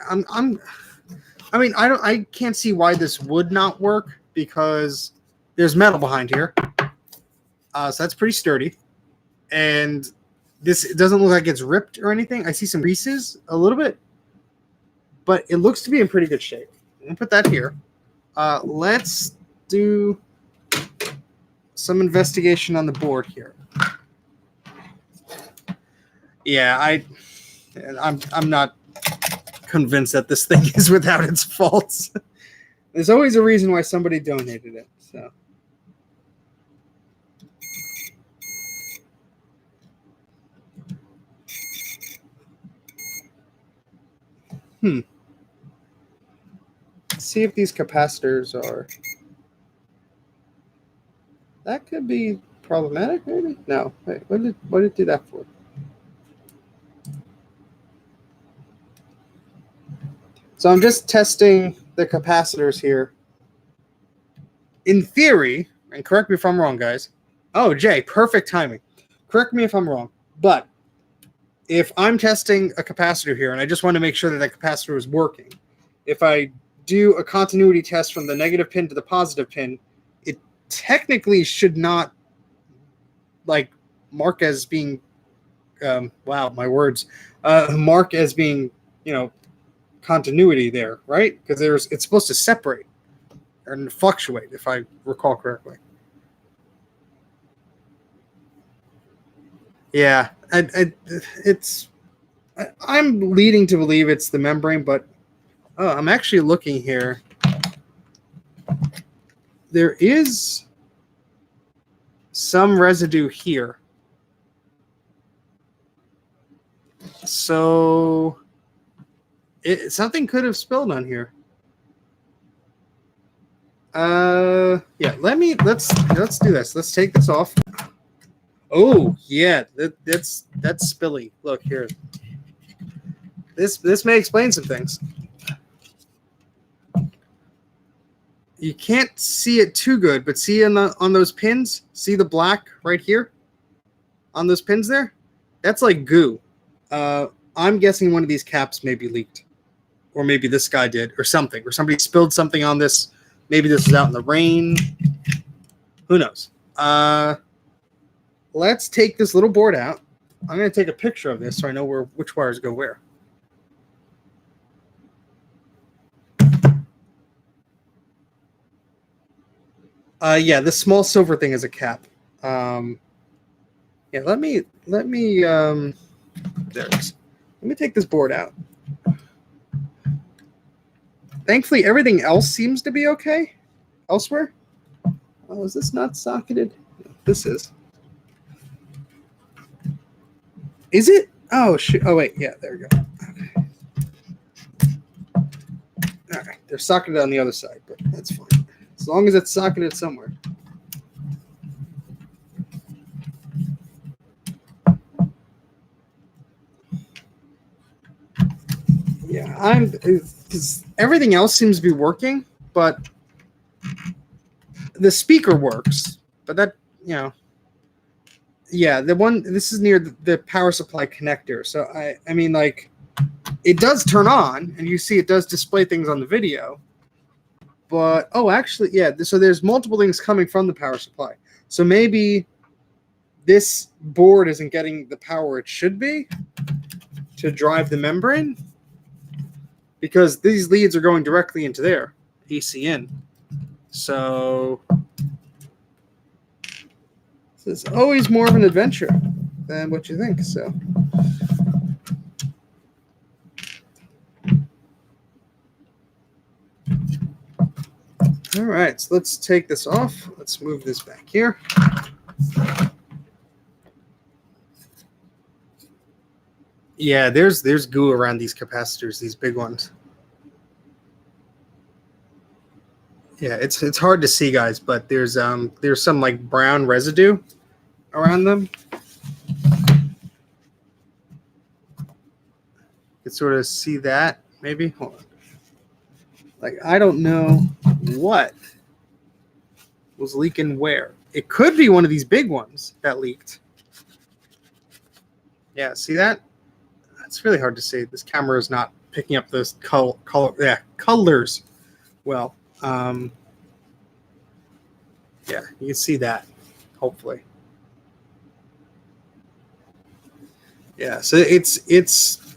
I mean, I can't see why this would not work, because there's metal behind here. So that's pretty sturdy. And it doesn't look like it's ripped or anything. I see some creases a little bit, but it looks to be in pretty good shape. I'm going to put that here. Let's do some investigation on the board here. Yeah, I'm not convinced that this thing is without its faults. There's always a reason why somebody donated it. So. Let's see if these capacitors are. That could be problematic, maybe? No. Wait, what did it do that for? So I'm just testing the capacitors here. In theory, and correct me if I'm wrong, guys. Oh, Jay, perfect timing. Correct me if I'm wrong. But if I'm testing a capacitor here, and I just want to make sure that that capacitor is working, if I do a continuity test from the negative pin to the positive pin, it technically should not like mark as being, wow, my words, mark as being, continuity there, right? Because it's supposed to separate and fluctuate, if I recall correctly. Yeah, I'm leading to believe it's the membrane, but I'm actually looking here. There is some residue here. So something could have spilled on here. Yeah, let's do this. Let's take this off. Oh yeah, that's spilly. Look here. This may explain some things. You can't see it too good, but see on those pins, see the black right here on those pins there? That's like goo. I'm guessing one of these caps may be leaked, or maybe this guy did, or something, or somebody spilled something on this. Maybe this was out in the rain. Who knows? Let's take this little board out. I'm going to take a picture of this so I know which wires go where. Yeah, this small silver thing is a cap. Yeah, let me there it is. Let me take this board out. Thankfully, everything else seems to be okay elsewhere. Oh, is this not socketed? No, this is. Is it? Oh, shoot. Oh, wait. Yeah, there we go. Okay. All right. They're socketed on the other side, but that's fine. As long as it's socketed somewhere. Yeah, because everything else seems to be working, but the speaker works. But that, you know, yeah, this is near the power supply connector. So I mean, like, it does turn on, and you see it does display things on the video. But, oh, actually, yeah, so there's multiple things coming from the power supply. So maybe this board isn't getting the power it should be to drive the membrane, because these leads are going directly into there, AC in. So it's always more of an adventure than what you think. So all right, so let's take this off. Let's move this back here. Yeah, there's goo around these capacitors, these big ones. Yeah, it's hard to see, guys, but there's some like brown residue around them. You can sort of see that, maybe. Hold on. Like, I don't know what was leaking where. It could be one of these big ones that leaked. Yeah, see that? It's really hard to see. This camera is not picking up those colors well. Yeah, you can see that, hopefully. Yeah, so it's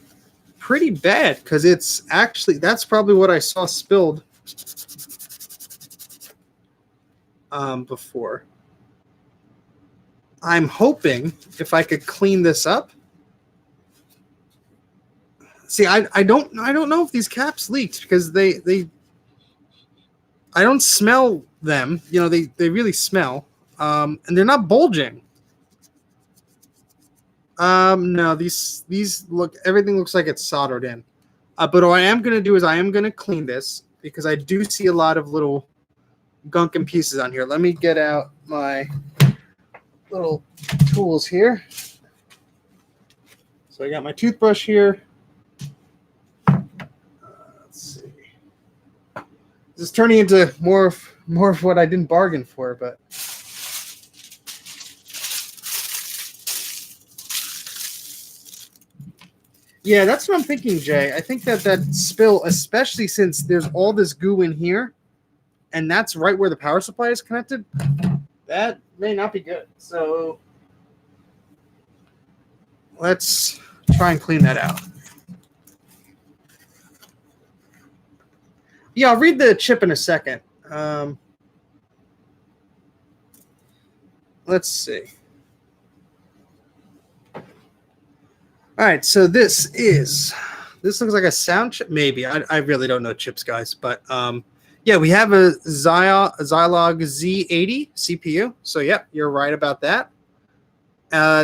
pretty bad, because it's actually, that's probably what I saw spilled before. I'm hoping if I could clean this up. See, I don't know if these caps leaked, because they I don't smell them. You know, they really smell, and they're not bulging. No, these look, everything looks like it's soldered in. But what I am going to do is I am going to clean this, because I do see a lot of little gunk and pieces on here. Let me get out my little tools here. So I got my toothbrush here. Let's see. This is turning into more of what I didn't bargain for, but yeah, that's what I'm thinking, Jay. I think that spill, especially since there's all this goo in here, and that's right where the power supply is connected, that may not be good. So let's try and clean that out. Yeah, I'll read the chip in a second. Let's see. All right, so this looks like a sound chip. Maybe I really don't know chips, guys, but yeah, we have a Zilog Z80 CPU. So yep, you're right about that.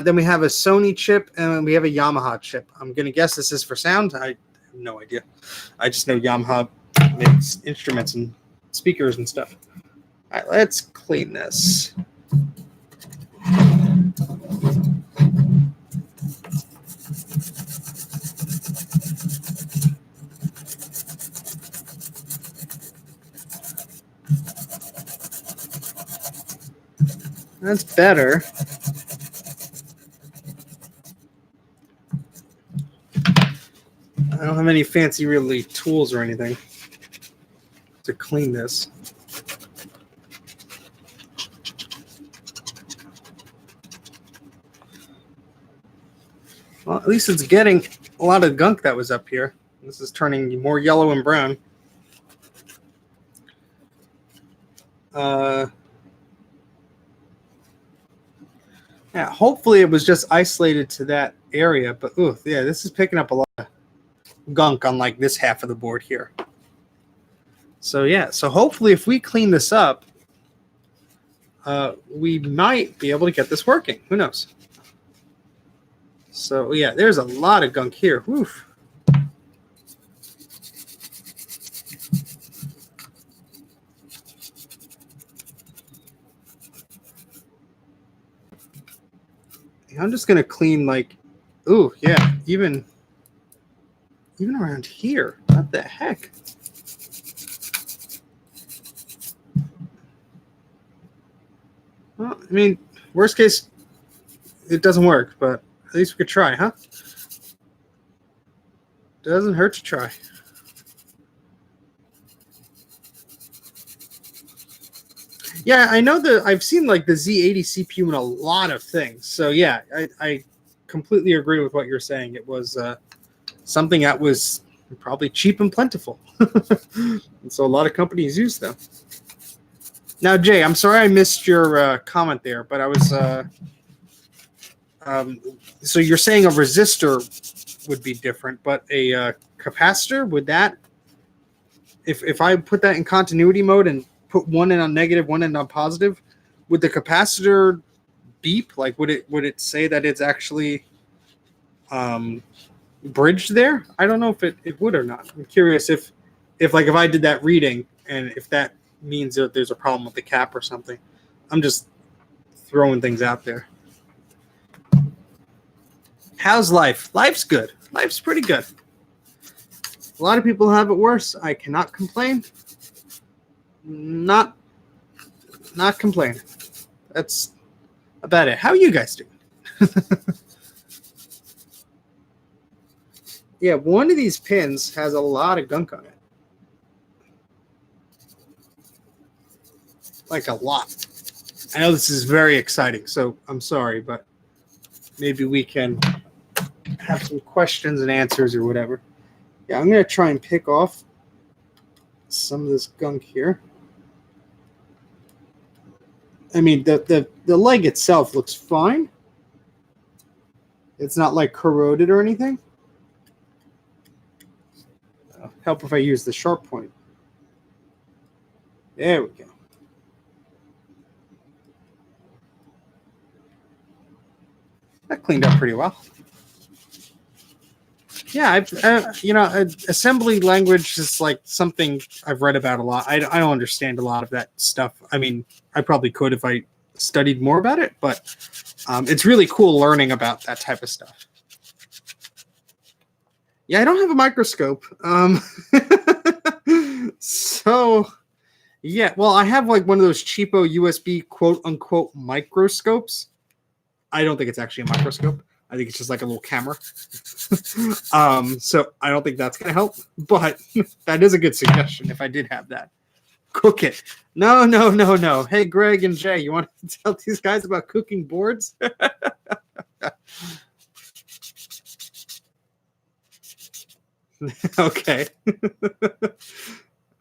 Then we have a Sony chip, and we have a Yamaha chip. I'm going to guess this is for sound. I have no idea. I just know Yamaha makes instruments and speakers and stuff. All right, let's clean this. That's better. I don't have any fancy really tools or anything to clean this. Well, at least it's getting a lot of gunk that was up here. This is turning more yellow and brown. Yeah, hopefully it was just isolated to that area, but ooh, yeah, this is picking up a lot of gunk on like this half of the board here. So yeah, so hopefully if we clean this up, we might be able to get this working. Who knows? So yeah, there's a lot of gunk here. Woof. I'm just gonna clean like, ooh, yeah, even around here. What the heck? Well, I mean, worst case, it doesn't work, but at least we could try, huh? Doesn't hurt to try. Yeah, I know that I've seen like the Z80 CPU in a lot of things. So yeah, I completely agree with what you're saying. It was something that was probably cheap and plentiful. And so a lot of companies use them. Now, Jay, I'm sorry I missed your comment there, but I was so you're saying a resistor would be different, but a capacitor, would that, if I put that in continuity mode and put one in on negative, one in on positive, would the capacitor beep? Like, would it say that it's actually bridged there? I don't know if it would or not. I'm curious if I did that reading and if that means that there's a problem with the cap or something. I'm just throwing things out there. How's life? Life's good. Life's pretty good. A lot of people have it worse. I cannot complain. Not complaining. That's about it. How are you guys doing? Yeah, one of these pins has a lot of gunk on it. Like a lot. I know this is very exciting, so I'm sorry, but maybe we can have some questions and answers or whatever. Yeah, I'm going to try and pick off some of this gunk here. I mean, the leg itself looks fine. It's not like corroded or anything. Help if I use the sharp point. There we go. That cleaned up pretty well. Yeah, assembly language is like something I've read about a lot. I don't understand a lot of that stuff. I mean, I probably could if I studied more about it, but it's really cool learning about that type of stuff. Yeah, I don't have a microscope. So, yeah, well, I have like one of those cheapo USB quote-unquote microscopes. I don't think it's actually a microscope. I think it's just like a little camera. So I don't think that's going to help. But that is a good suggestion if I did have that. Cook it. No. Hey, Greg and Jay, you want to tell these guys about cooking boards? Okay.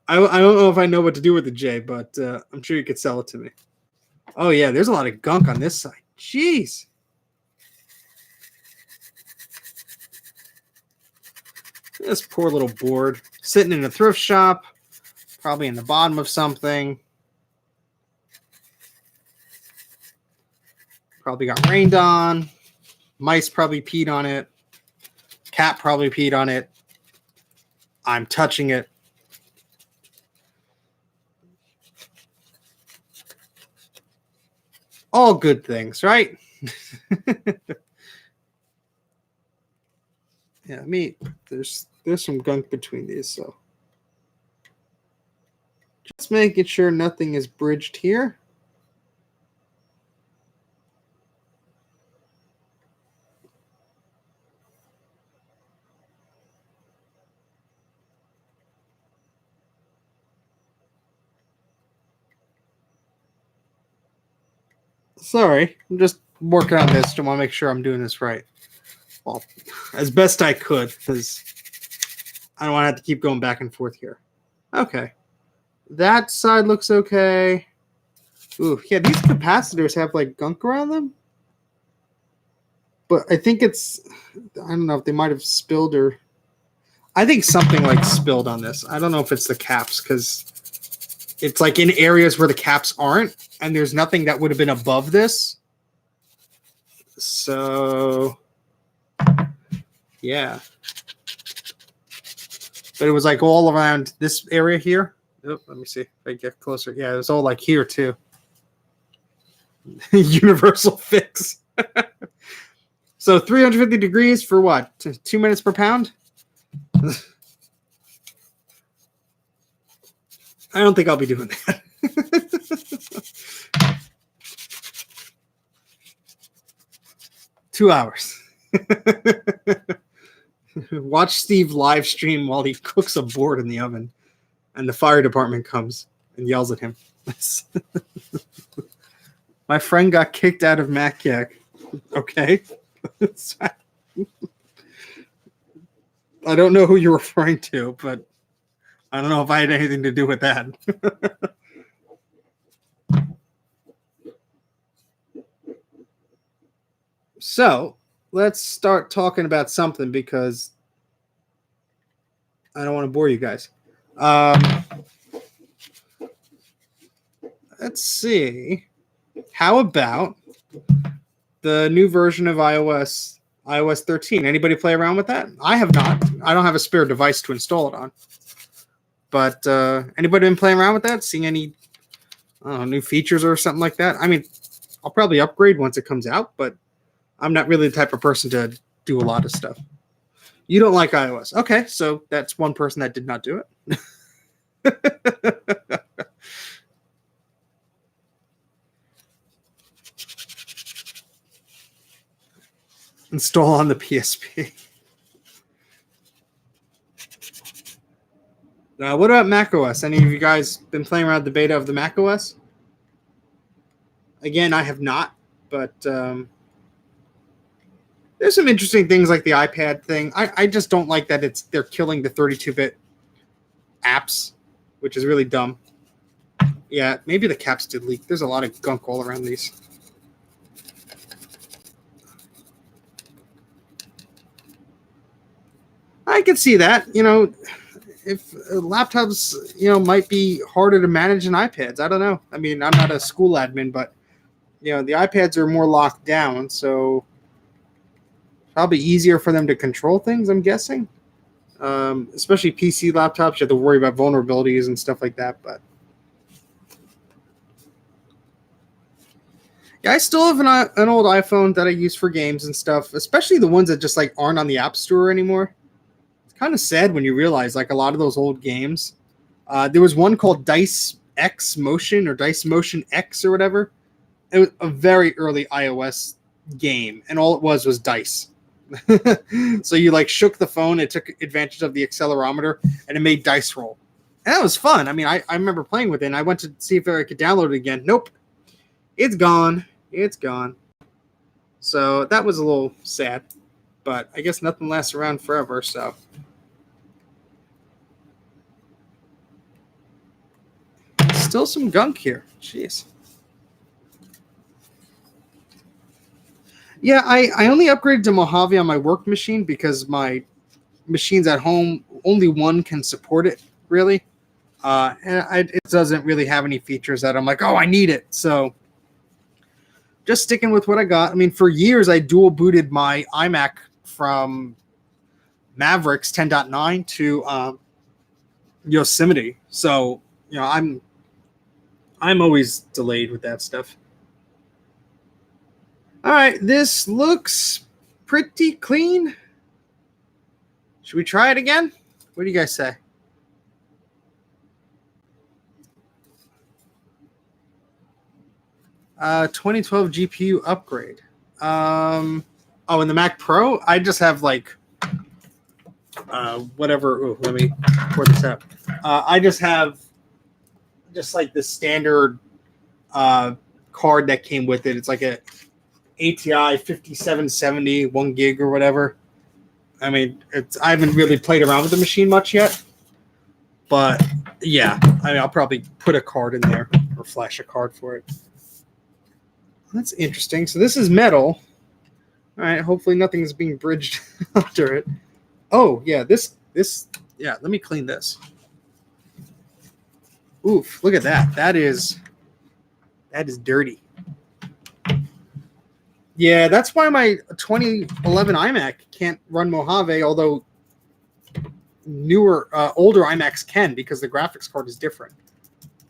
I don't know if I know what to do with the J, but I'm sure you could sell it to me. Oh, yeah, there's a lot of gunk on this side. Jeez. This poor little board sitting in a thrift shop, probably in the bottom of something. Probably got rained on. Mice probably peed on it. Cat probably peed on it. I'm touching it. All good things, right? Yeah, there's some gunk between these, so just making sure nothing is bridged here. Sorry, I'm just working on this. I want to make sure I'm doing this right. Well, as best I could, because I don't want to have to keep going back and forth here. Okay. That side looks okay. Ooh, yeah, these capacitors have like gunk around them. But I think it's, I don't know if they might have spilled or, I think something like spilled on this. I don't know if it's the caps because it's like in areas where the caps aren't, and there's nothing that would have been above this. So, yeah. But it was like all around this area here. Oh, let me see if I get closer. Yeah, it was all like here too. Universal fix. So 350 degrees for what? 2 minutes per pound? I don't think I'll be doing that. Two hours. Watch Steve live stream while he cooks a board in the oven, and the fire department comes and yells at him. My friend got kicked out of Mac84. Okay. I don't know who you're referring to, but I don't know if I had anything to do with that. So let's start talking about something because I don't want to bore you guys. Let's see. How about the new version of iOS 13? Anybody play around with that? I have not. I don't have a spare device to install it on. But anybody been playing around with that? Seeing any new features or something like that? I mean, I'll probably upgrade once it comes out, but I'm not really the type of person to do a lot of stuff. You don't like iOS. Okay, so that's one person that did not do it. Install on the PSP. What about macOS? Any of you guys been playing around with the beta of the macOS? Again, I have not, but there's some interesting things like the iPad thing. I just don't like that they're killing the 32-bit apps, which is really dumb. Yeah, maybe the caps did leak. There's a lot of gunk all around these. I can see that. If laptops, might be harder to manage than iPads. I don't know. I mean, I'm not a school admin, but, the iPads are more locked down, so probably easier for them to control things, I'm guessing. Especially PC laptops, you have to worry about vulnerabilities and stuff like that, but yeah, I still have an old iPhone that I use for games and stuff, especially the ones that just like aren't on the App Store anymore. It's kind of sad when you realize like a lot of those old games. There was one called Dice X Motion or Dice Motion X or whatever. It was a very early iOS game, and all it was dice. So you like shook the phone, it took advantage of the accelerometer, and it made dice roll. And that was fun. I mean, I remember playing with it, and I went to see if I could download it again. Nope. It's gone. It's gone. So that was a little sad, but I guess nothing lasts around forever, so. Still some gunk here. Jeez. Yeah, I only upgraded to Mojave on my work machine because my machines at home, only one can support it, really. And it doesn't really have any features that I'm like, oh, I need it. So just sticking with what I got. I mean, for years I dual booted my iMac from Mavericks 10.9 to Yosemite. So, you know, I'm always delayed with that stuff. All right, this looks pretty clean. Should we try it again? What do you guys say? Uh, 2012 GPU upgrade. Oh, in the Mac Pro, I just have like whatever. Ooh, let me pour this out. I just have just like the standard card that came with it. It's like a ATI 5770 1 gig or whatever. I mean, I haven't really played around with the machine much yet, but yeah, I mean, I'll probably put a card in there or flash a card for it. That's interesting. So this is metal. All right. Hopefully nothing's being bridged under it. Oh yeah, this. Yeah. Let me clean this. Oof! Look at that. That is dirty. Yeah, that's why my 2011 iMac can't run Mojave, although newer, older iMacs can, because the graphics card is different.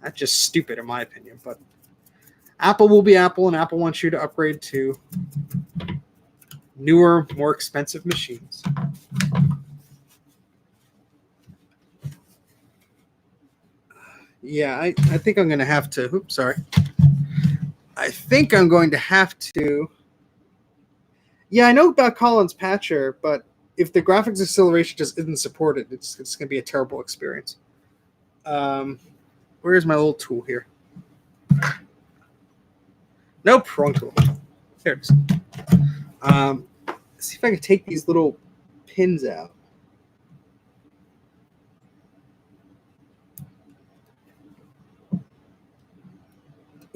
That's just stupid in my opinion, but Apple will be Apple, and Apple wants you to upgrade to newer, more expensive machines. Yeah, I think I'm going to have to, oops, sorry. I think I'm going to have to, yeah, I know about Collins Patcher, but if the graphics acceleration just isn't supported, it's going to be a terrible experience. Where's my little tool here? Nope, wrong tool. Here it is. See if I can take these little pins out.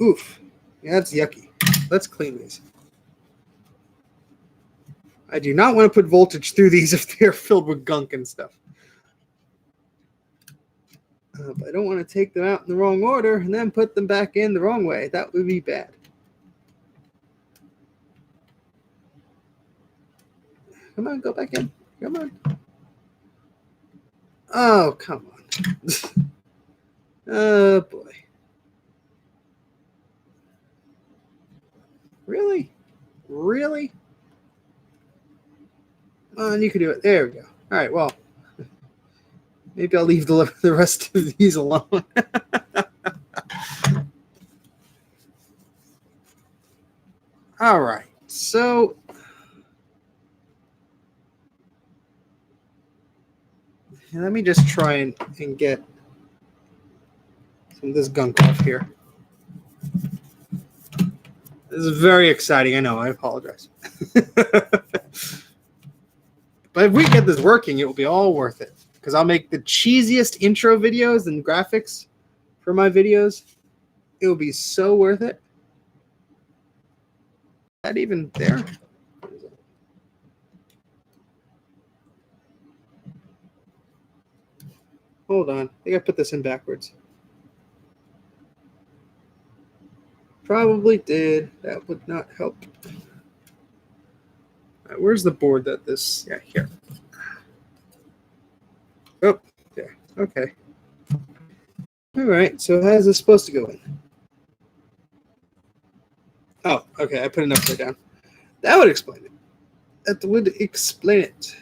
Oof. Yeah, that's yucky. Let's clean these. I do not want to put voltage through these if they're filled with gunk and stuff. But I don't want to take them out in the wrong order and then put them back in the wrong way. That would be bad. Come on, go back in. Come on. Oh, come on. Oh, boy. Really? Really? And you can do it. There we go. All right, well, maybe I'll leave the rest of these alone. All right, so let me just try and get some of this gunk off here. This is very exciting. I know. I apologize. But if we get this working, it will be all worth it. Because I'll make the cheesiest intro videos and graphics for my videos. It will be so worth it. Is that even there? Hold on. I think I put this in backwards. Probably did. That would not help. All right, where's the board that this? Yeah, here. Oh, there. Okay. All right. So how is this supposed to go in? Oh, okay. I put it upside down. That would explain it. That would explain it.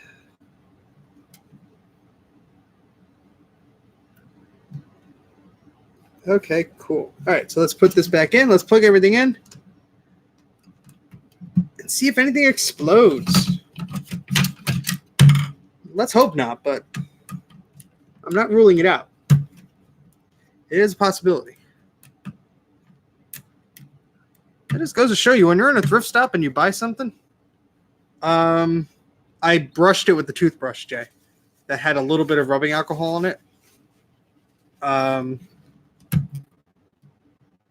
Okay, cool. All right, so let's put this back in. Let's plug everything in and see if anything explodes. Let's hope not, but I'm not ruling it out. It is a possibility. It just goes to show you, when you're in a thrift stop and you buy something, I brushed it with the toothbrush, Jay, that had a little bit of rubbing alcohol in it.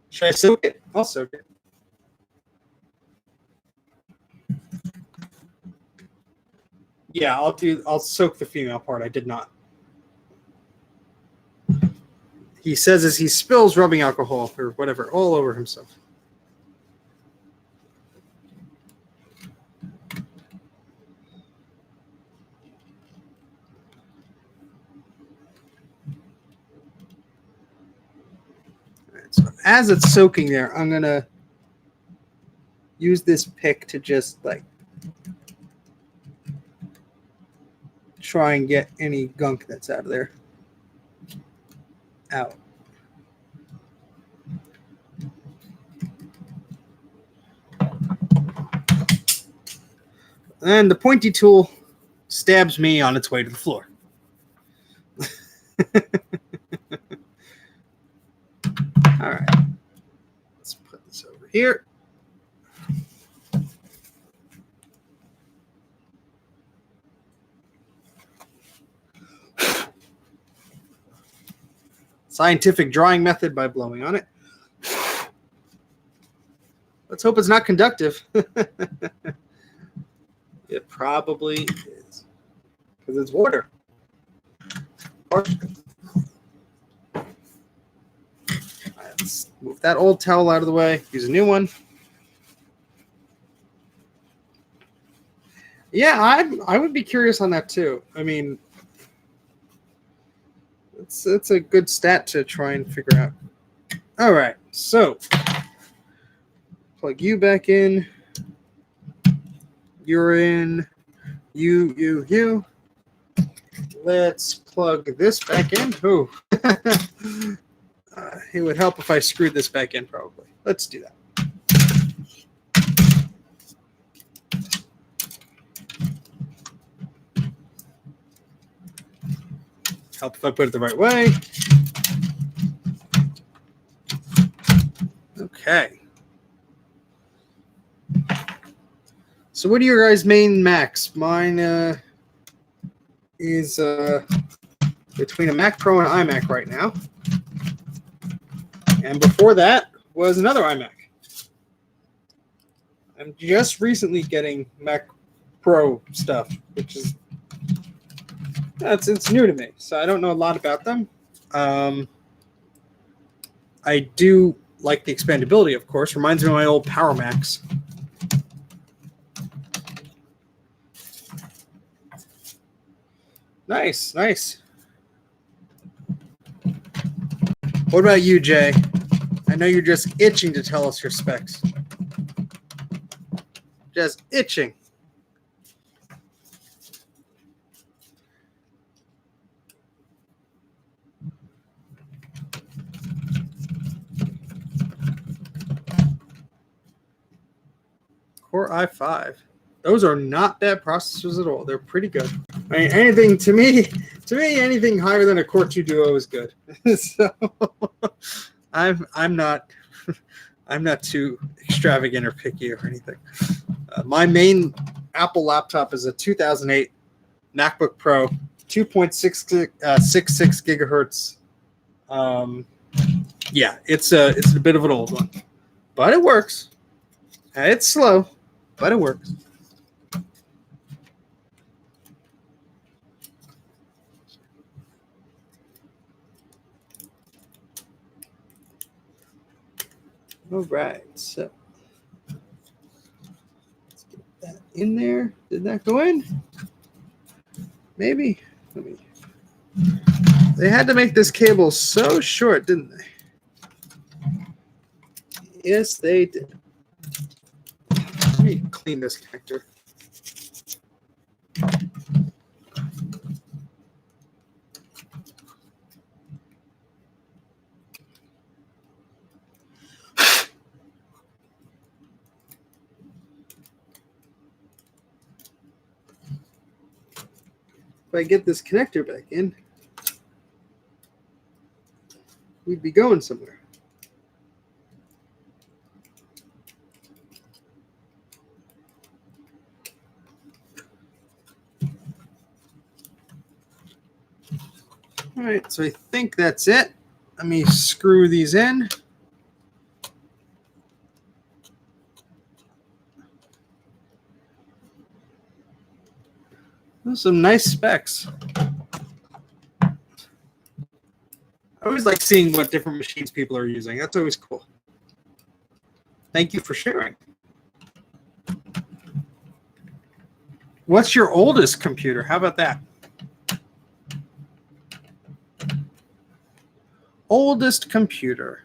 Should I soak it? I'll soak it. Yeah, I'll soak the female part. I did not. He says as he spills rubbing alcohol or whatever all over himself. as it's soaking there, I'm going to use this pick to just like try and get any gunk that's out of there out. And the pointy tool stabs me on its way to the floor. All right. Let's put this over here. Scientific drawing method by blowing on it. Let's hope it's not conductive. It probably is, because it's water. Let's move that old towel out of the way. Use a new one. Yeah, I would be curious on that too. I mean, it's a good stat to try and figure out. All right, so plug you back in. You're in. You. Let's plug this back in. Ooh. It would help if I screwed this back in, probably. Let's do that. Help if I put it the right way. Okay. So what are your guys' main Macs? Mine is between a Mac Pro and an iMac right now. And before that was another iMac. I'm just recently getting Mac Pro stuff, which is it's new to me, so I don't know a lot about them. I do like the expandability, of course. Reminds me of my old Power Macs. Nice, nice. What about you, Jay? I know you're just itching to tell us your specs. Just itching. Core i5. Those are not bad processors at all. They're pretty good. I mean, anything to me, anything higher than a Core 2 Duo is good. So I'm not too extravagant or picky or anything. My main Apple laptop is a 2008 MacBook Pro, 2.66 gigahertz. Yeah, it's a bit of an old one, but it works. It's slow, but it works. All right, so let's get that in there. Did that go in? Maybe. Let me. They had to make this cable so short, didn't they? Yes, they did. Let me clean this connector. If I get this connector back in, we'd be going somewhere. All right, so I think that's it. Let me screw these in. Those are some nice specs. I always like seeing what different machines people are using. That's always cool. Thank you for sharing. What's your oldest computer? How about that? Oldest computer.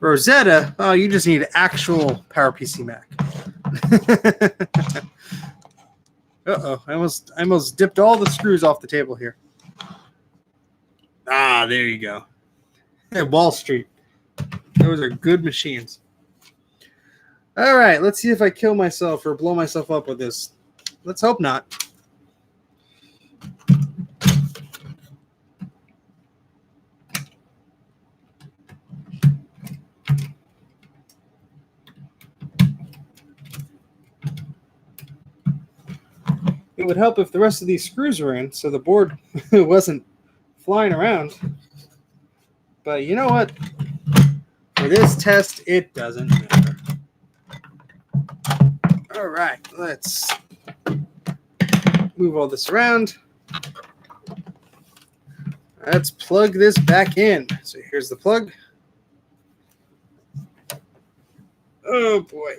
Rosetta, oh, you just need actual PowerPC Mac. Uh-oh, I almost dipped all the screws off the table here. Ah, there you go. Hey, Wall Street. Those are good machines. All right, let's see if I kill myself or blow myself up with this. Let's hope not. It would help if the rest of these screws were in so the board wasn't flying around. But you know what? For this test, it doesn't matter. All right, let's move all this around. Let's plug this back in. So here's the plug. Oh, boy.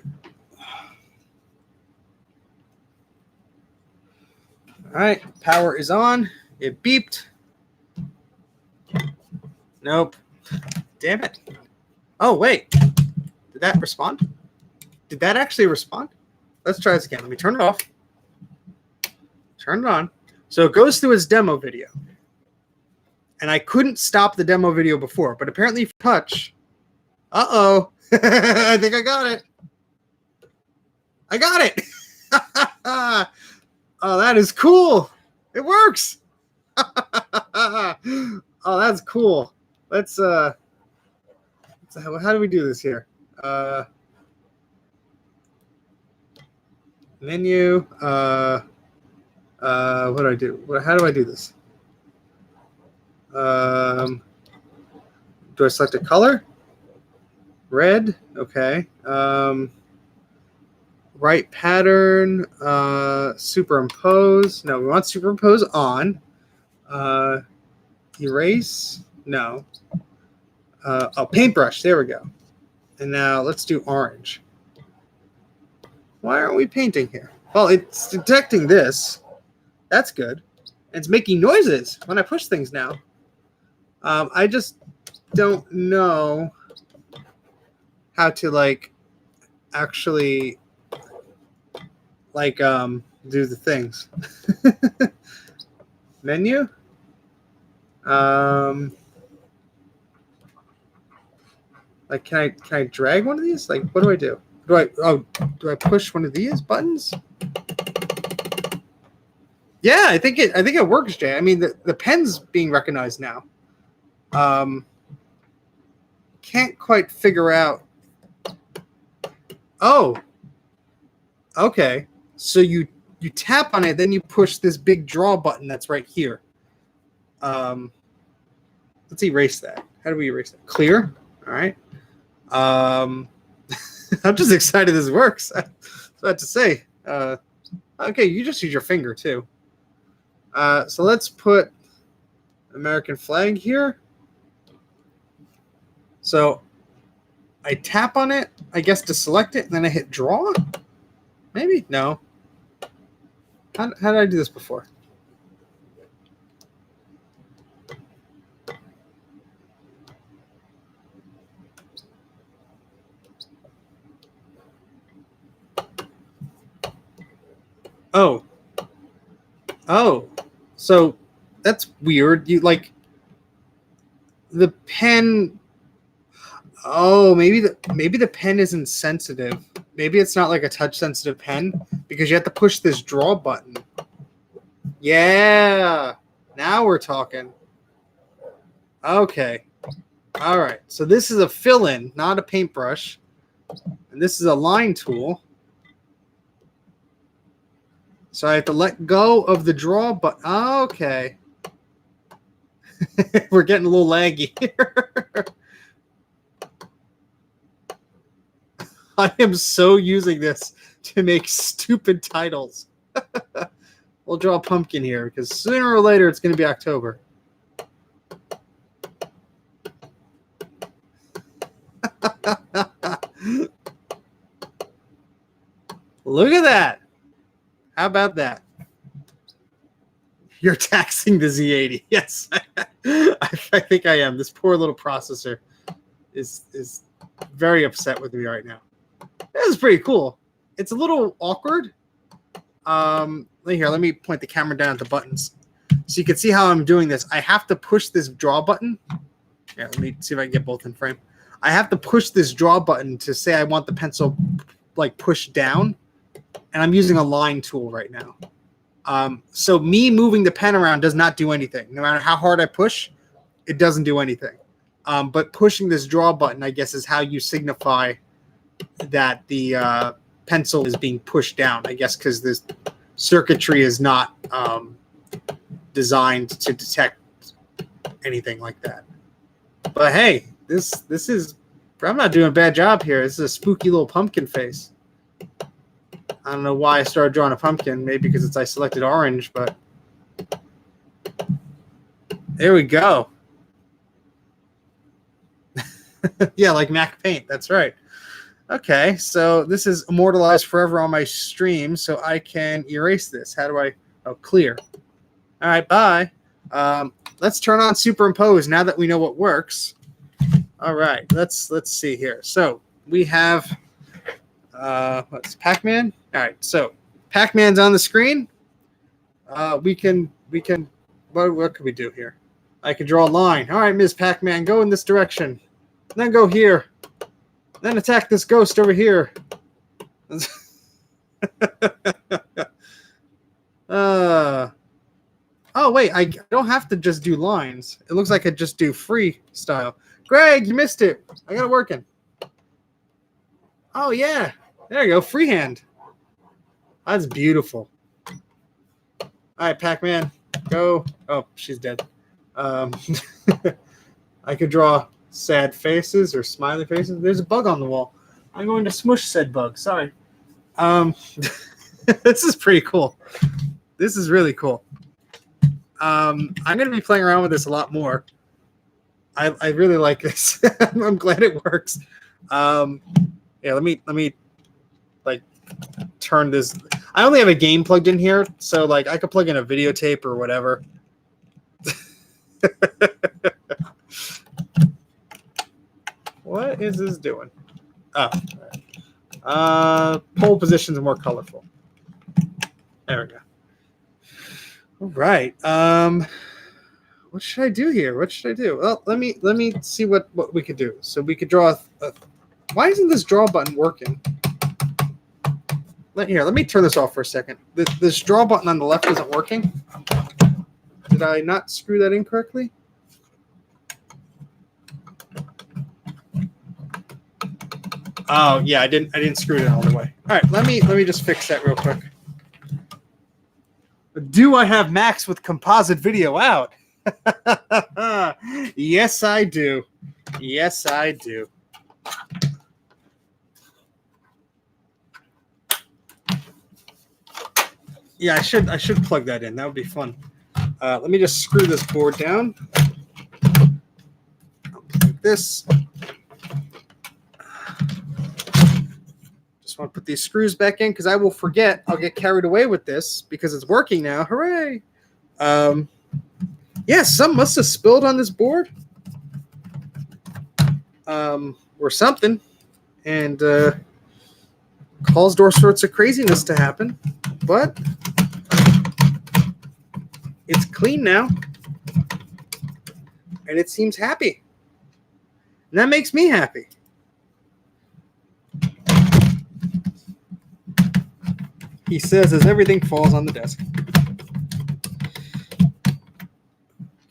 All right, power is on. It beeped. Nope. Damn it. Oh, wait. Did that respond? Did that actually respond? Let's try this again. Let me turn it off. Turn it on. So it goes through its demo video. And I couldn't stop the demo video before, but apparently if you touch. Uh-oh. I think I got it. I got it. Oh, that is cool. It works. Oh, that's cool. Let's how do we do this here? Menu. What do I do? How do I do this? Do I select a color? Red. Okay. Right pattern. Superimpose. No, we want superimpose on. Erase. No. Oh, paintbrush. There we go. And now let's do orange. Why aren't we painting here? Well, it's detecting this. That's good. It's making noises when I push things now. I just don't know how to actually do the things. Menu. Can I drag one of these? What do I do? Do I push one of these buttons? Yeah, I think it works, Jay. I mean, the pen's being recognized now. Can't quite figure out. Oh, okay. So you tap on it, then you push this big draw button that's right here. Let's erase that. How do we erase that? Clear. All right. I'm just excited this works. That's what to say. Okay, you just use your finger too. So let's put American flag here. So I tap on it, I guess, to select it, and then I hit draw? Maybe? No. How did I do this before? Oh, so that's weird. You the pen. Oh, maybe the pen isn't sensitive. Maybe it's not like a touch sensitive pen because you have to push this draw button. Yeah, now we're talking. Okay, all right. So this is a fill-in, not a paintbrush, and this is a line tool. So I have to let go of the draw button. Oh, okay. We're getting a little laggy here. I am so using this to make stupid titles. We'll draw a pumpkin here because sooner or later it's going to be October. Look at that. How about that? You're taxing the Z80. Yes, I think I am. This poor little processor is very upset with me right now. This is pretty cool. It's a little awkward. Here, let me point the camera down at the buttons so you can see how I'm doing this. I have to push this draw button. Yeah, let me see if I can get both in frame. I have to push this draw button to say I want the pencil like pushed down, and I'm using a line tool right now. So me moving the pen around does not do anything. No matter how hard I push, it doesn't do anything. But pushing this draw button, I guess, is how you signify that the pencil is being pushed down, I guess, because this circuitry is not designed to detect anything like that. But hey, this is, I'm not doing a bad job here. This is a spooky little pumpkin face. I don't know why I started drawing a pumpkin. Maybe because I selected orange, but there we go. Yeah, like Mac Paint. That's right. Okay, so this is immortalized forever on my stream, so I can erase this. How do I? Oh, clear. All right, bye. Let's turn on superimpose now that we know what works. All right, let's see here. So we have what's Pac-Man? All right, so Pac-Man's on the screen. We can what can we do here? I can draw a line. All right, Ms. Pac-Man, go in this direction. Then go here. Then attack this ghost over here. Oh, wait, I don't have to just do lines. It looks like I just do freestyle. Greg, you missed it. I got it working. Oh, yeah. There you go. Freehand. That's beautiful. All right, Pac-Man, go. Oh, she's dead. I could draw sad faces or smiley faces. There's a bug on the wall. I'm going to smush said bug. Sorry. This is pretty cool. This is really cool. I'm going to be playing around with this a lot more. I really like this. I'm glad it works. Yeah, let me like turn this. I only have a game plugged in here, so like I could plug in a videotape or whatever. What is this doing? Oh, pole positions are more colorful. There we go. All right. What should I do here? What should I do? Well, let me see what we could do. So we could draw. Why isn't this draw button working? Let me turn this off for a second. This draw button on the left isn't working. Did I not screw that in correctly? Oh yeah, I didn't screw it in all the way. All right, let me just fix that real quick. Do I have Max with composite video out? Yes, I do. Yes, I do. Yeah, I should plug that in. That would be fun. Let me just screw this board down. Like this. Just want to put these screws back in because I will forget. I'll get carried away with this because it's working now. Hooray! Yeah, some must have spilled on this board. Or something. And caused all sorts of craziness to happen. But it's clean now. And it seems happy. And that makes me happy. He says as everything falls on the desk.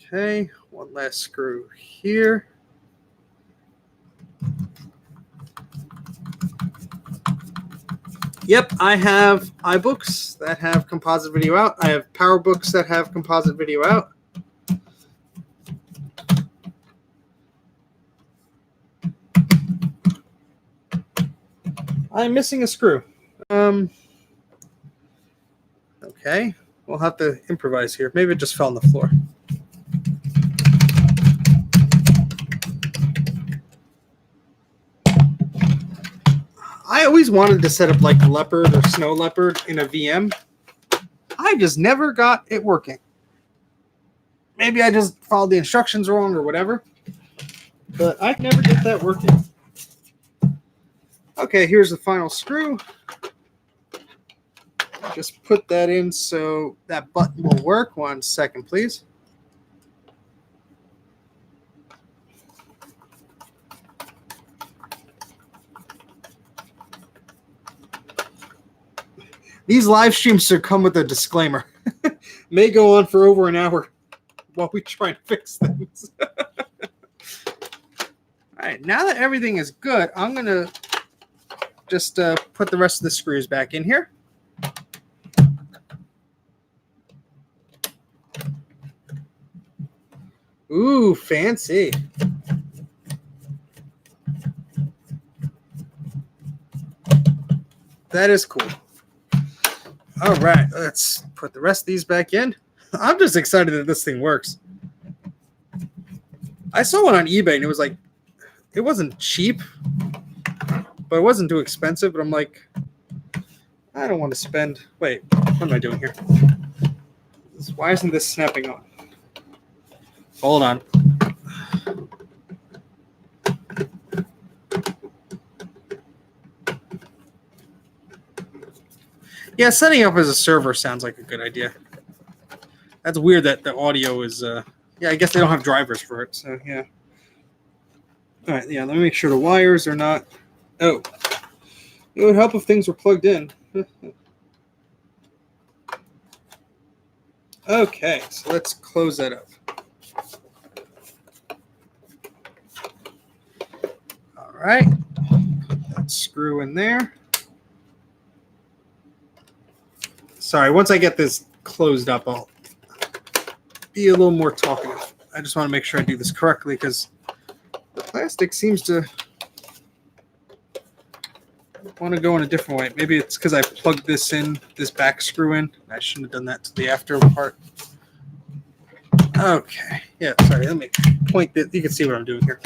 Okay, one last screw here. Yep, I have iBooks that have composite video out. I have PowerBooks that have composite video out. I'm missing a screw. Okay, we'll have to improvise here. Maybe it just fell on the floor. I always wanted to set up like Leopard or Snow Leopard in a VM. I just never got it working. Maybe I just followed the instructions wrong or whatever. But I never get that working. Okay, here's the final screw. Just put that in so that button will work. 1 second, please. These live streams should come with a disclaimer. May go on for over an hour while we try and fix things. All right, now that everything is good, I'm going to just put the rest of the screws back in here. Ooh, fancy. That is cool. All right, let's put the rest of these back in. I'm just excited that this thing works. I saw one on eBay and it was like, it wasn't cheap, but it wasn't too expensive. But I'm like, I don't want to spend. Wait, what am I doing here? Why isn't this snapping on? Hold on. Yeah, setting up as a server sounds like a good idea. That's weird that the audio is, yeah, I guess they don't have drivers for it, so yeah. All right, yeah, let me make sure the wires are not, oh, it would help if things were plugged in. Okay, so let's close that up. All right, put that screw in there. Sorry, once I get this closed up, I'll be a little more talkative. I just want to make sure I do this correctly because the plastic seems to want to go in a different way. Maybe it's because I plugged this in, this back screw in. I shouldn't have done that to the after part. Okay. Yeah, sorry. Let me point this. You can see what I'm doing here.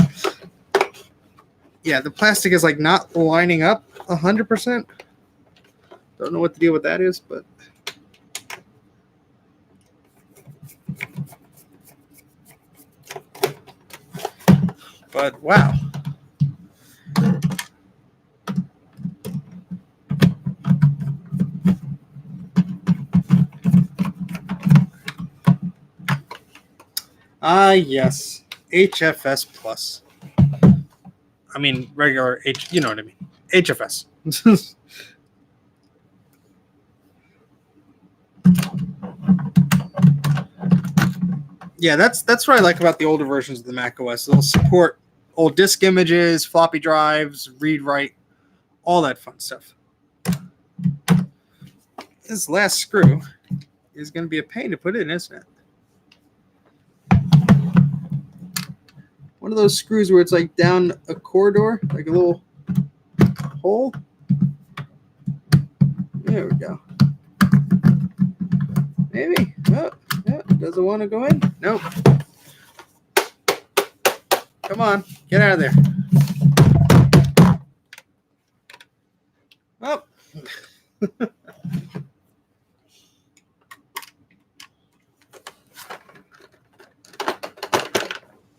Yeah, the plastic is like not lining up 100%. Don't know what the deal with that is, but wow. Ah, yes. HFS plus. I mean, regular H, you know what I mean. HFS. Yeah, that's what I like about the older versions of the Mac OS. They'll support old disk images, floppy drives, read write, all that fun stuff. This last screw is going to be a pain to put in, isn't it? One of those screws where it's like down a corridor, like a little hole. There we go. Maybe. Oh, yeah, doesn't want to go in. Nope. Come on, get out of there. Oh.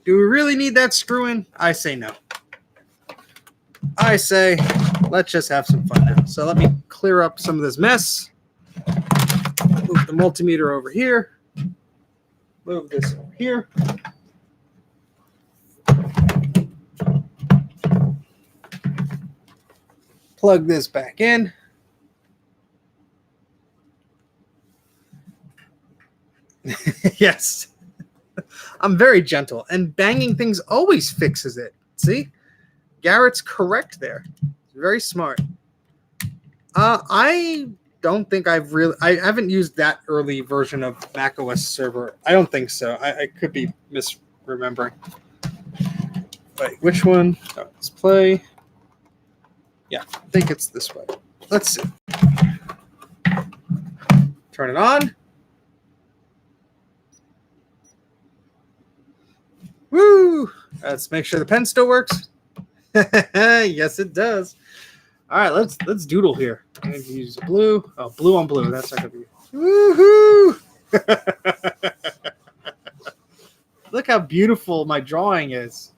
Do we really need that screw in? I say no. I say let's just have some fun now. So let me clear up some of this mess. Move the multimeter over here. Move this over here. Plug this back in. Yes. I'm very gentle, and banging things always fixes it. See? Garrett's correct there. Very smart. I don't think I haven't used that early version of macOS server. I don't think so. I could be misremembering. Wait, which one? Oh, let's play. Yeah, I think it's this way. Let's see. Turn it on. Woo! Let's make sure the pen still works. Yes, it does. All right, let's doodle here. I'm going to use blue. Oh, blue on blue. That's not going to be. Woohoo! Look how beautiful my drawing is.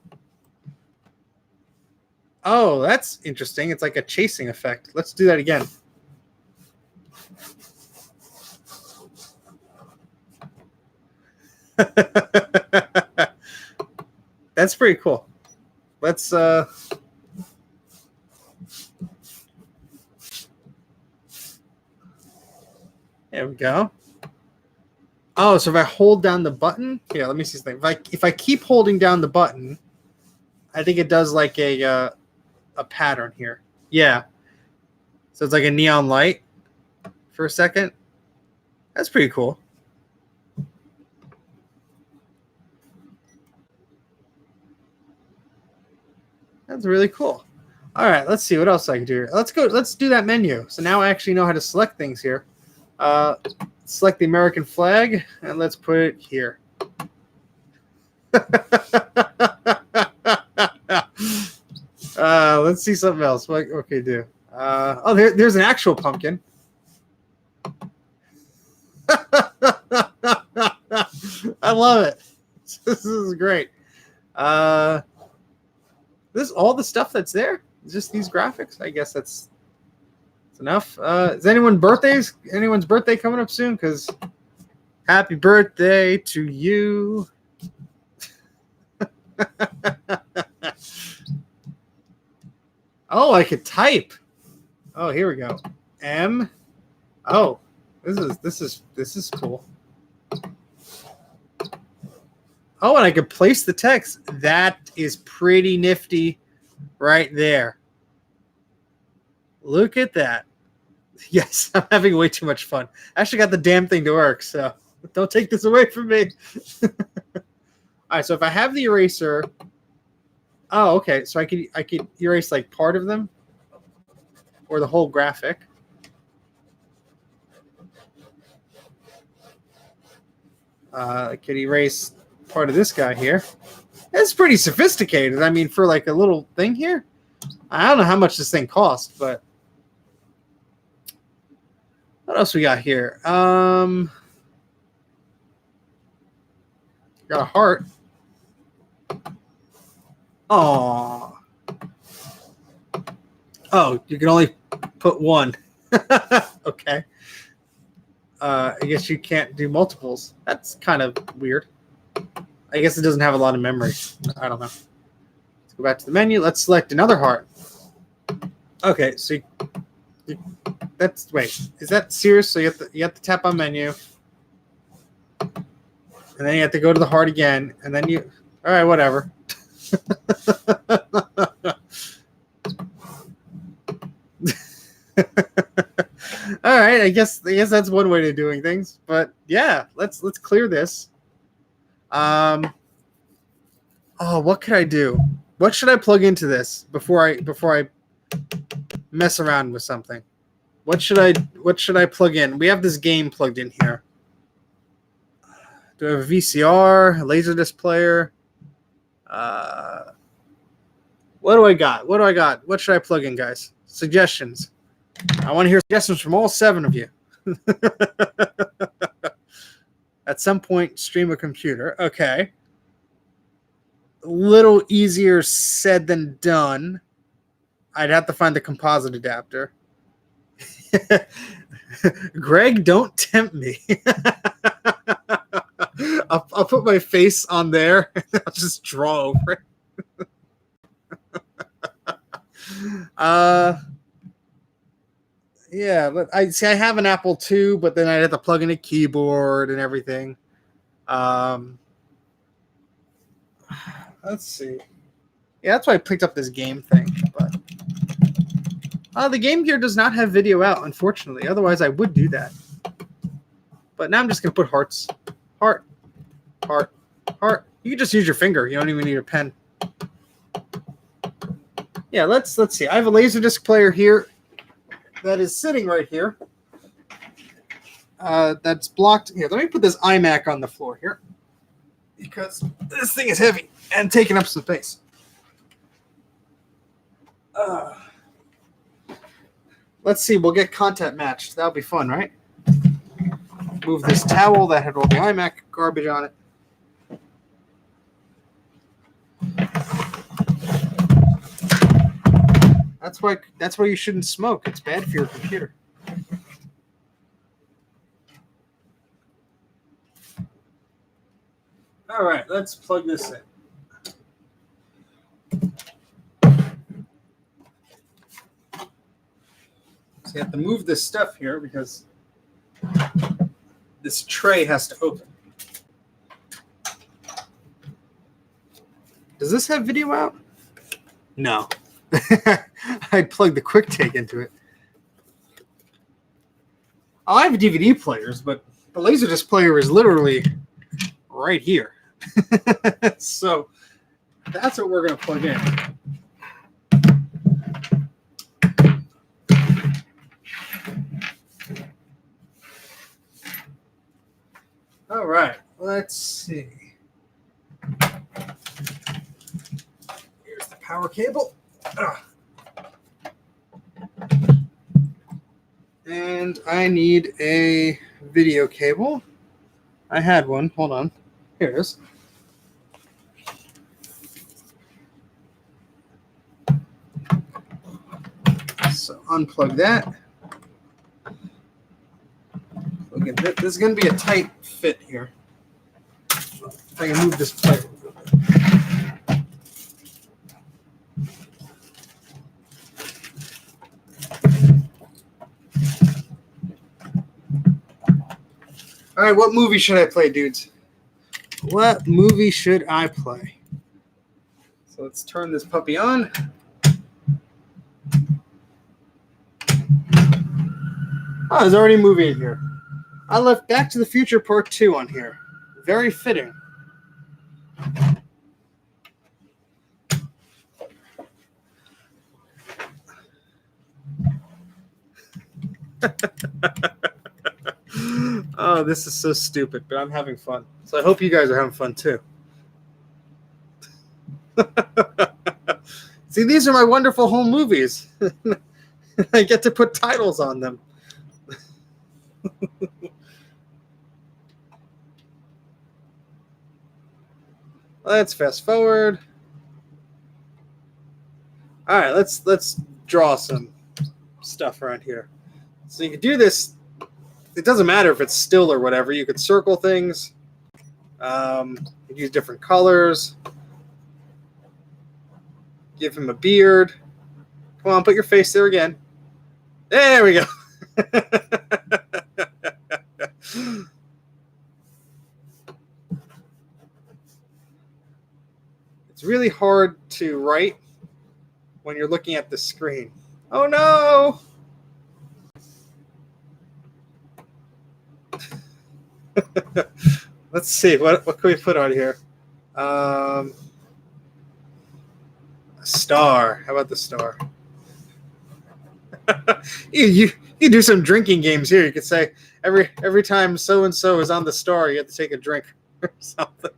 Oh, that's interesting. It's like a chasing effect. Let's do that again. That's pretty cool. Let's there we go. Oh, so if I hold down the button, here, let me see something. If I keep holding down the button, I think it does like a pattern here. Yeah. So it's like a neon light for a second. That's pretty cool. That's really cool. All right, let's see what else I can do here. Let's go. Let's do that menu. So now I actually know how to select things here. Select the American flag, and let's put it here. Let's see something else. What can we do? Oh, there's an actual pumpkin. I love it. This is great. This is all the stuff that's there. Just these graphics. I guess that's enough. Is anyone's birthday coming up soon? Because happy birthday to you. Oh, I could type. Oh, here we go. M. Oh, this is cool. Oh, and I could place the text. That is pretty nifty right there. Look at that. Yes, I'm having way too much fun. I actually got the damn thing to work, so don't take this away from me. All right, so if I have the eraser, oh, okay, so I could erase like part of them or the whole graphic. I could erase part of this guy here. It's pretty sophisticated. I mean, for like a little thing here, I don't know how much this thing costs, but what else we got here? Got a heart. Oh, you can only put one. Okay. I guess you can't do multiples. That's kind of weird. I guess it doesn't have a lot of memory. I don't know. Let's go back to the menu. Let's select another heart. Okay, so wait. Is that serious? So you have to tap on menu, and then you have to go to the heart again, and then you. All right, whatever. All right, I guess that's one way of doing things. But yeah, let's clear this. Oh, what could I do? What should I plug into this before I mess around with something? What should I plug in? We have this game plugged in here. Do I have a VCR, a Laserdisc player? What do I got? What should I plug in, guys? Suggestions. I want to hear suggestions from all 7 of you. At some point, stream a computer. Okay. A little easier said than done. I'd have to find the composite adapter. Greg, don't tempt me. I'll put my face on there and I'll just draw over it. Yeah, but I have an Apple II, but then I'd have to plug in a keyboard and everything. Let's see. Yeah, that's why I picked up this game thing. But the Game Gear does not have video out, unfortunately. Otherwise, I would do that. But now I'm just gonna put hearts, heart, heart, heart. You can just use your finger. You don't even need a pen. Yeah, let's see. I have a Laserdisc player here that is sitting right here. That's blocked. Here, let me put this iMac on the floor here because this thing is heavy and taking up some space. Let's see. We'll get content matched. That'll be fun, right? Move this towel that had all the iMac garbage on it. That's why you shouldn't smoke. It's bad for your computer. All right, let's plug this in. So you have to move this stuff here because this tray has to open. Does this have video out? No. I'd plug the QuickTake into it. I have DVD players, but the Laserdisc player is literally right here. So that's what we're going to plug in. All right, let's see. Here's the power cable. And I need a video cable. I had one. Hold on. Here it is. So unplug that. Plug in. This is going to be a tight fit here. If I can move this plate. All right, what movie should I play, dudes? What movie should I play? So let's turn this puppy on. Oh, there's already a movie in here. I left Back to the Future Part 2 on here. Very fitting. Oh, this is so stupid, but I'm having fun. So I hope you guys are having fun too. See, these are my wonderful home movies. I get to put titles on them. Let's fast forward. All right, let's draw some stuff around here. So you can do this. It doesn't matter if it's still or whatever. You could circle things. You could use different colors. Give him a beard. Come on, put your face there again. There we go. It's really hard to write when you're looking at the screen. Oh no! Let's see, what can we put on here? A star. How about the star? you do some drinking games here. You could say every time so and so is on the star, you have to take a drink or something.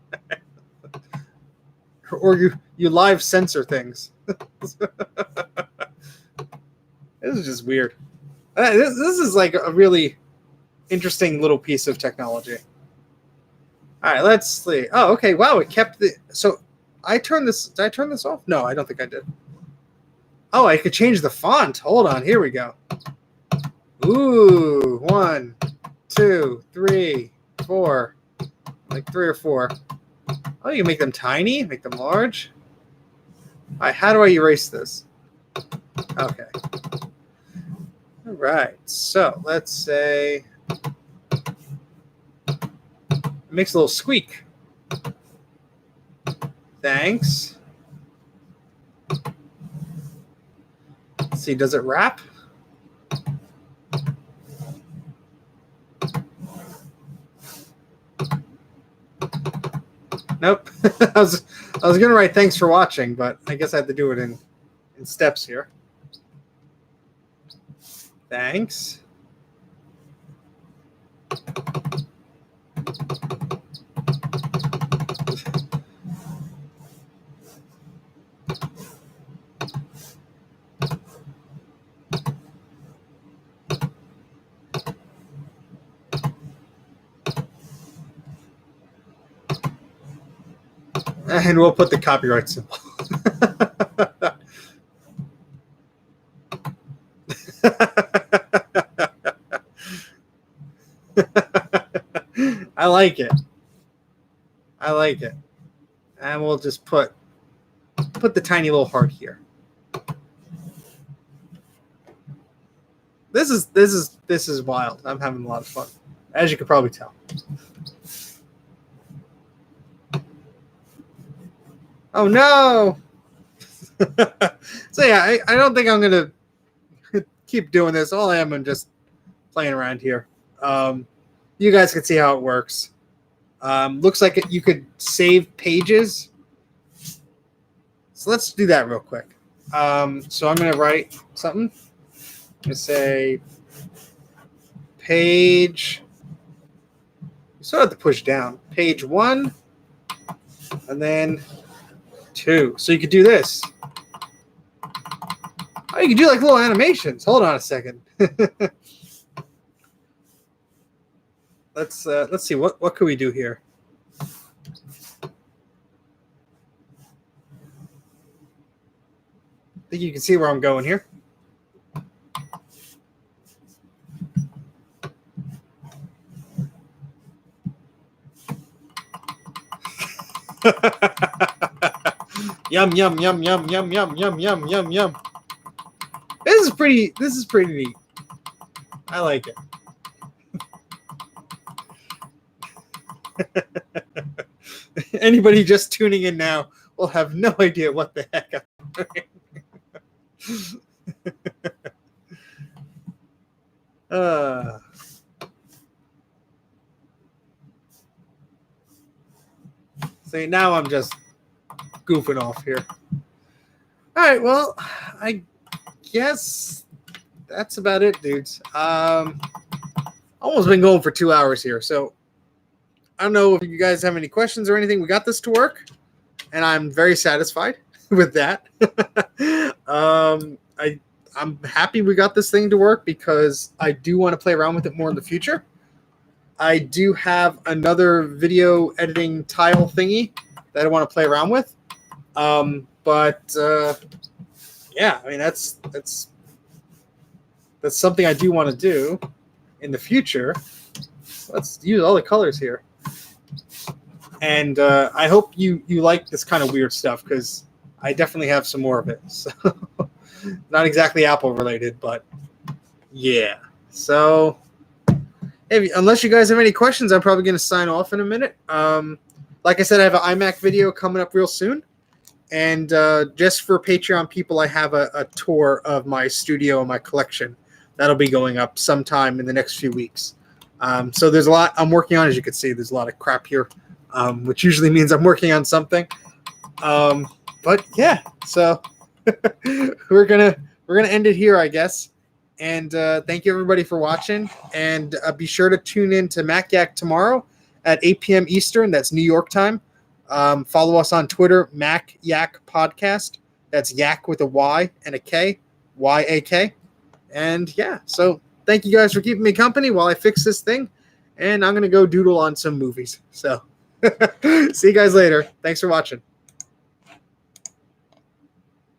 Or you live censor things. This is just weird. This is like a really interesting little piece of technology. All right, let's see. Oh, okay. Wow, it kept the. So I turned this. Did I turn this off? No, I don't think I did. Oh, I could change the font. Hold on. Here we go. Ooh, 1, 2, 3, 4. Like 3 or 4. Oh, you can make them tiny, make them large. All right, how do I erase this? Okay. All right. So let's say. It makes a little squeak. Thanks. Let's see, does it wrap? Nope. I was gonna write thanks for watching, but I guess I have to do it in steps here. Thanks. And we'll put the copyright symbol. I like it. I like it. And we'll just put the tiny little heart here. This is wild. I'm having a lot of fun, as you could probably tell. Oh no! So yeah, I don't think I'm gonna keep doing this. All I am, I'm just playing around here. You guys can see how it works. Looks like you could save pages. So let's do that real quick. So I'm gonna write something. I'm gonna say page. You still have to push down. Page 1, and then 2. So you could do this. Oh, you can do like little animations. Hold on a second. Let's see what could we do here. I think you can see where I'm going here. Yum yum yum yum yum yum yum yum yum yum. This is pretty neat. I like it. Anybody just tuning in now will have no idea what the heck I'm doing. See, now I'm just goofing off here. All right, well, I guess that's about it, dudes. Almost been going for 2 hours here, so I don't know if you guys have any questions or anything. We got this to work, and I'm very satisfied with that. I'm happy we got this thing to work because I do want to play around with it more in the future. I do have another video editing tile thingy that I want to play around with. Yeah, I mean that's something I do want to do in the future. Let's use all the colors here. And I hope you like this kind of weird stuff because I definitely have some more of it. So not exactly Apple related, but yeah. So unless you guys have any questions, I'm probably going to sign off in a minute. Like I said, I have an iMac video coming up real soon. And just for Patreon people, I have a tour of my studio and my collection. That'll be going up sometime in the next few weeks. So there's a lot I'm working on. As you can see, there's a lot of crap here, which usually means I'm working on something. But yeah, so we're gonna end it here, I guess. And thank you everybody for watching. And be sure to tune in to Mac Yak tomorrow at 8 p.m. Eastern. That's New York time. Follow us on Twitter, Mac Yak Podcast. That's Yak with a Y and a K, Y-A-K. And yeah, so thank you guys for keeping me company while I fix this thing. And I'm going to go doodle on some movies. So see you guys later. Thanks for watching.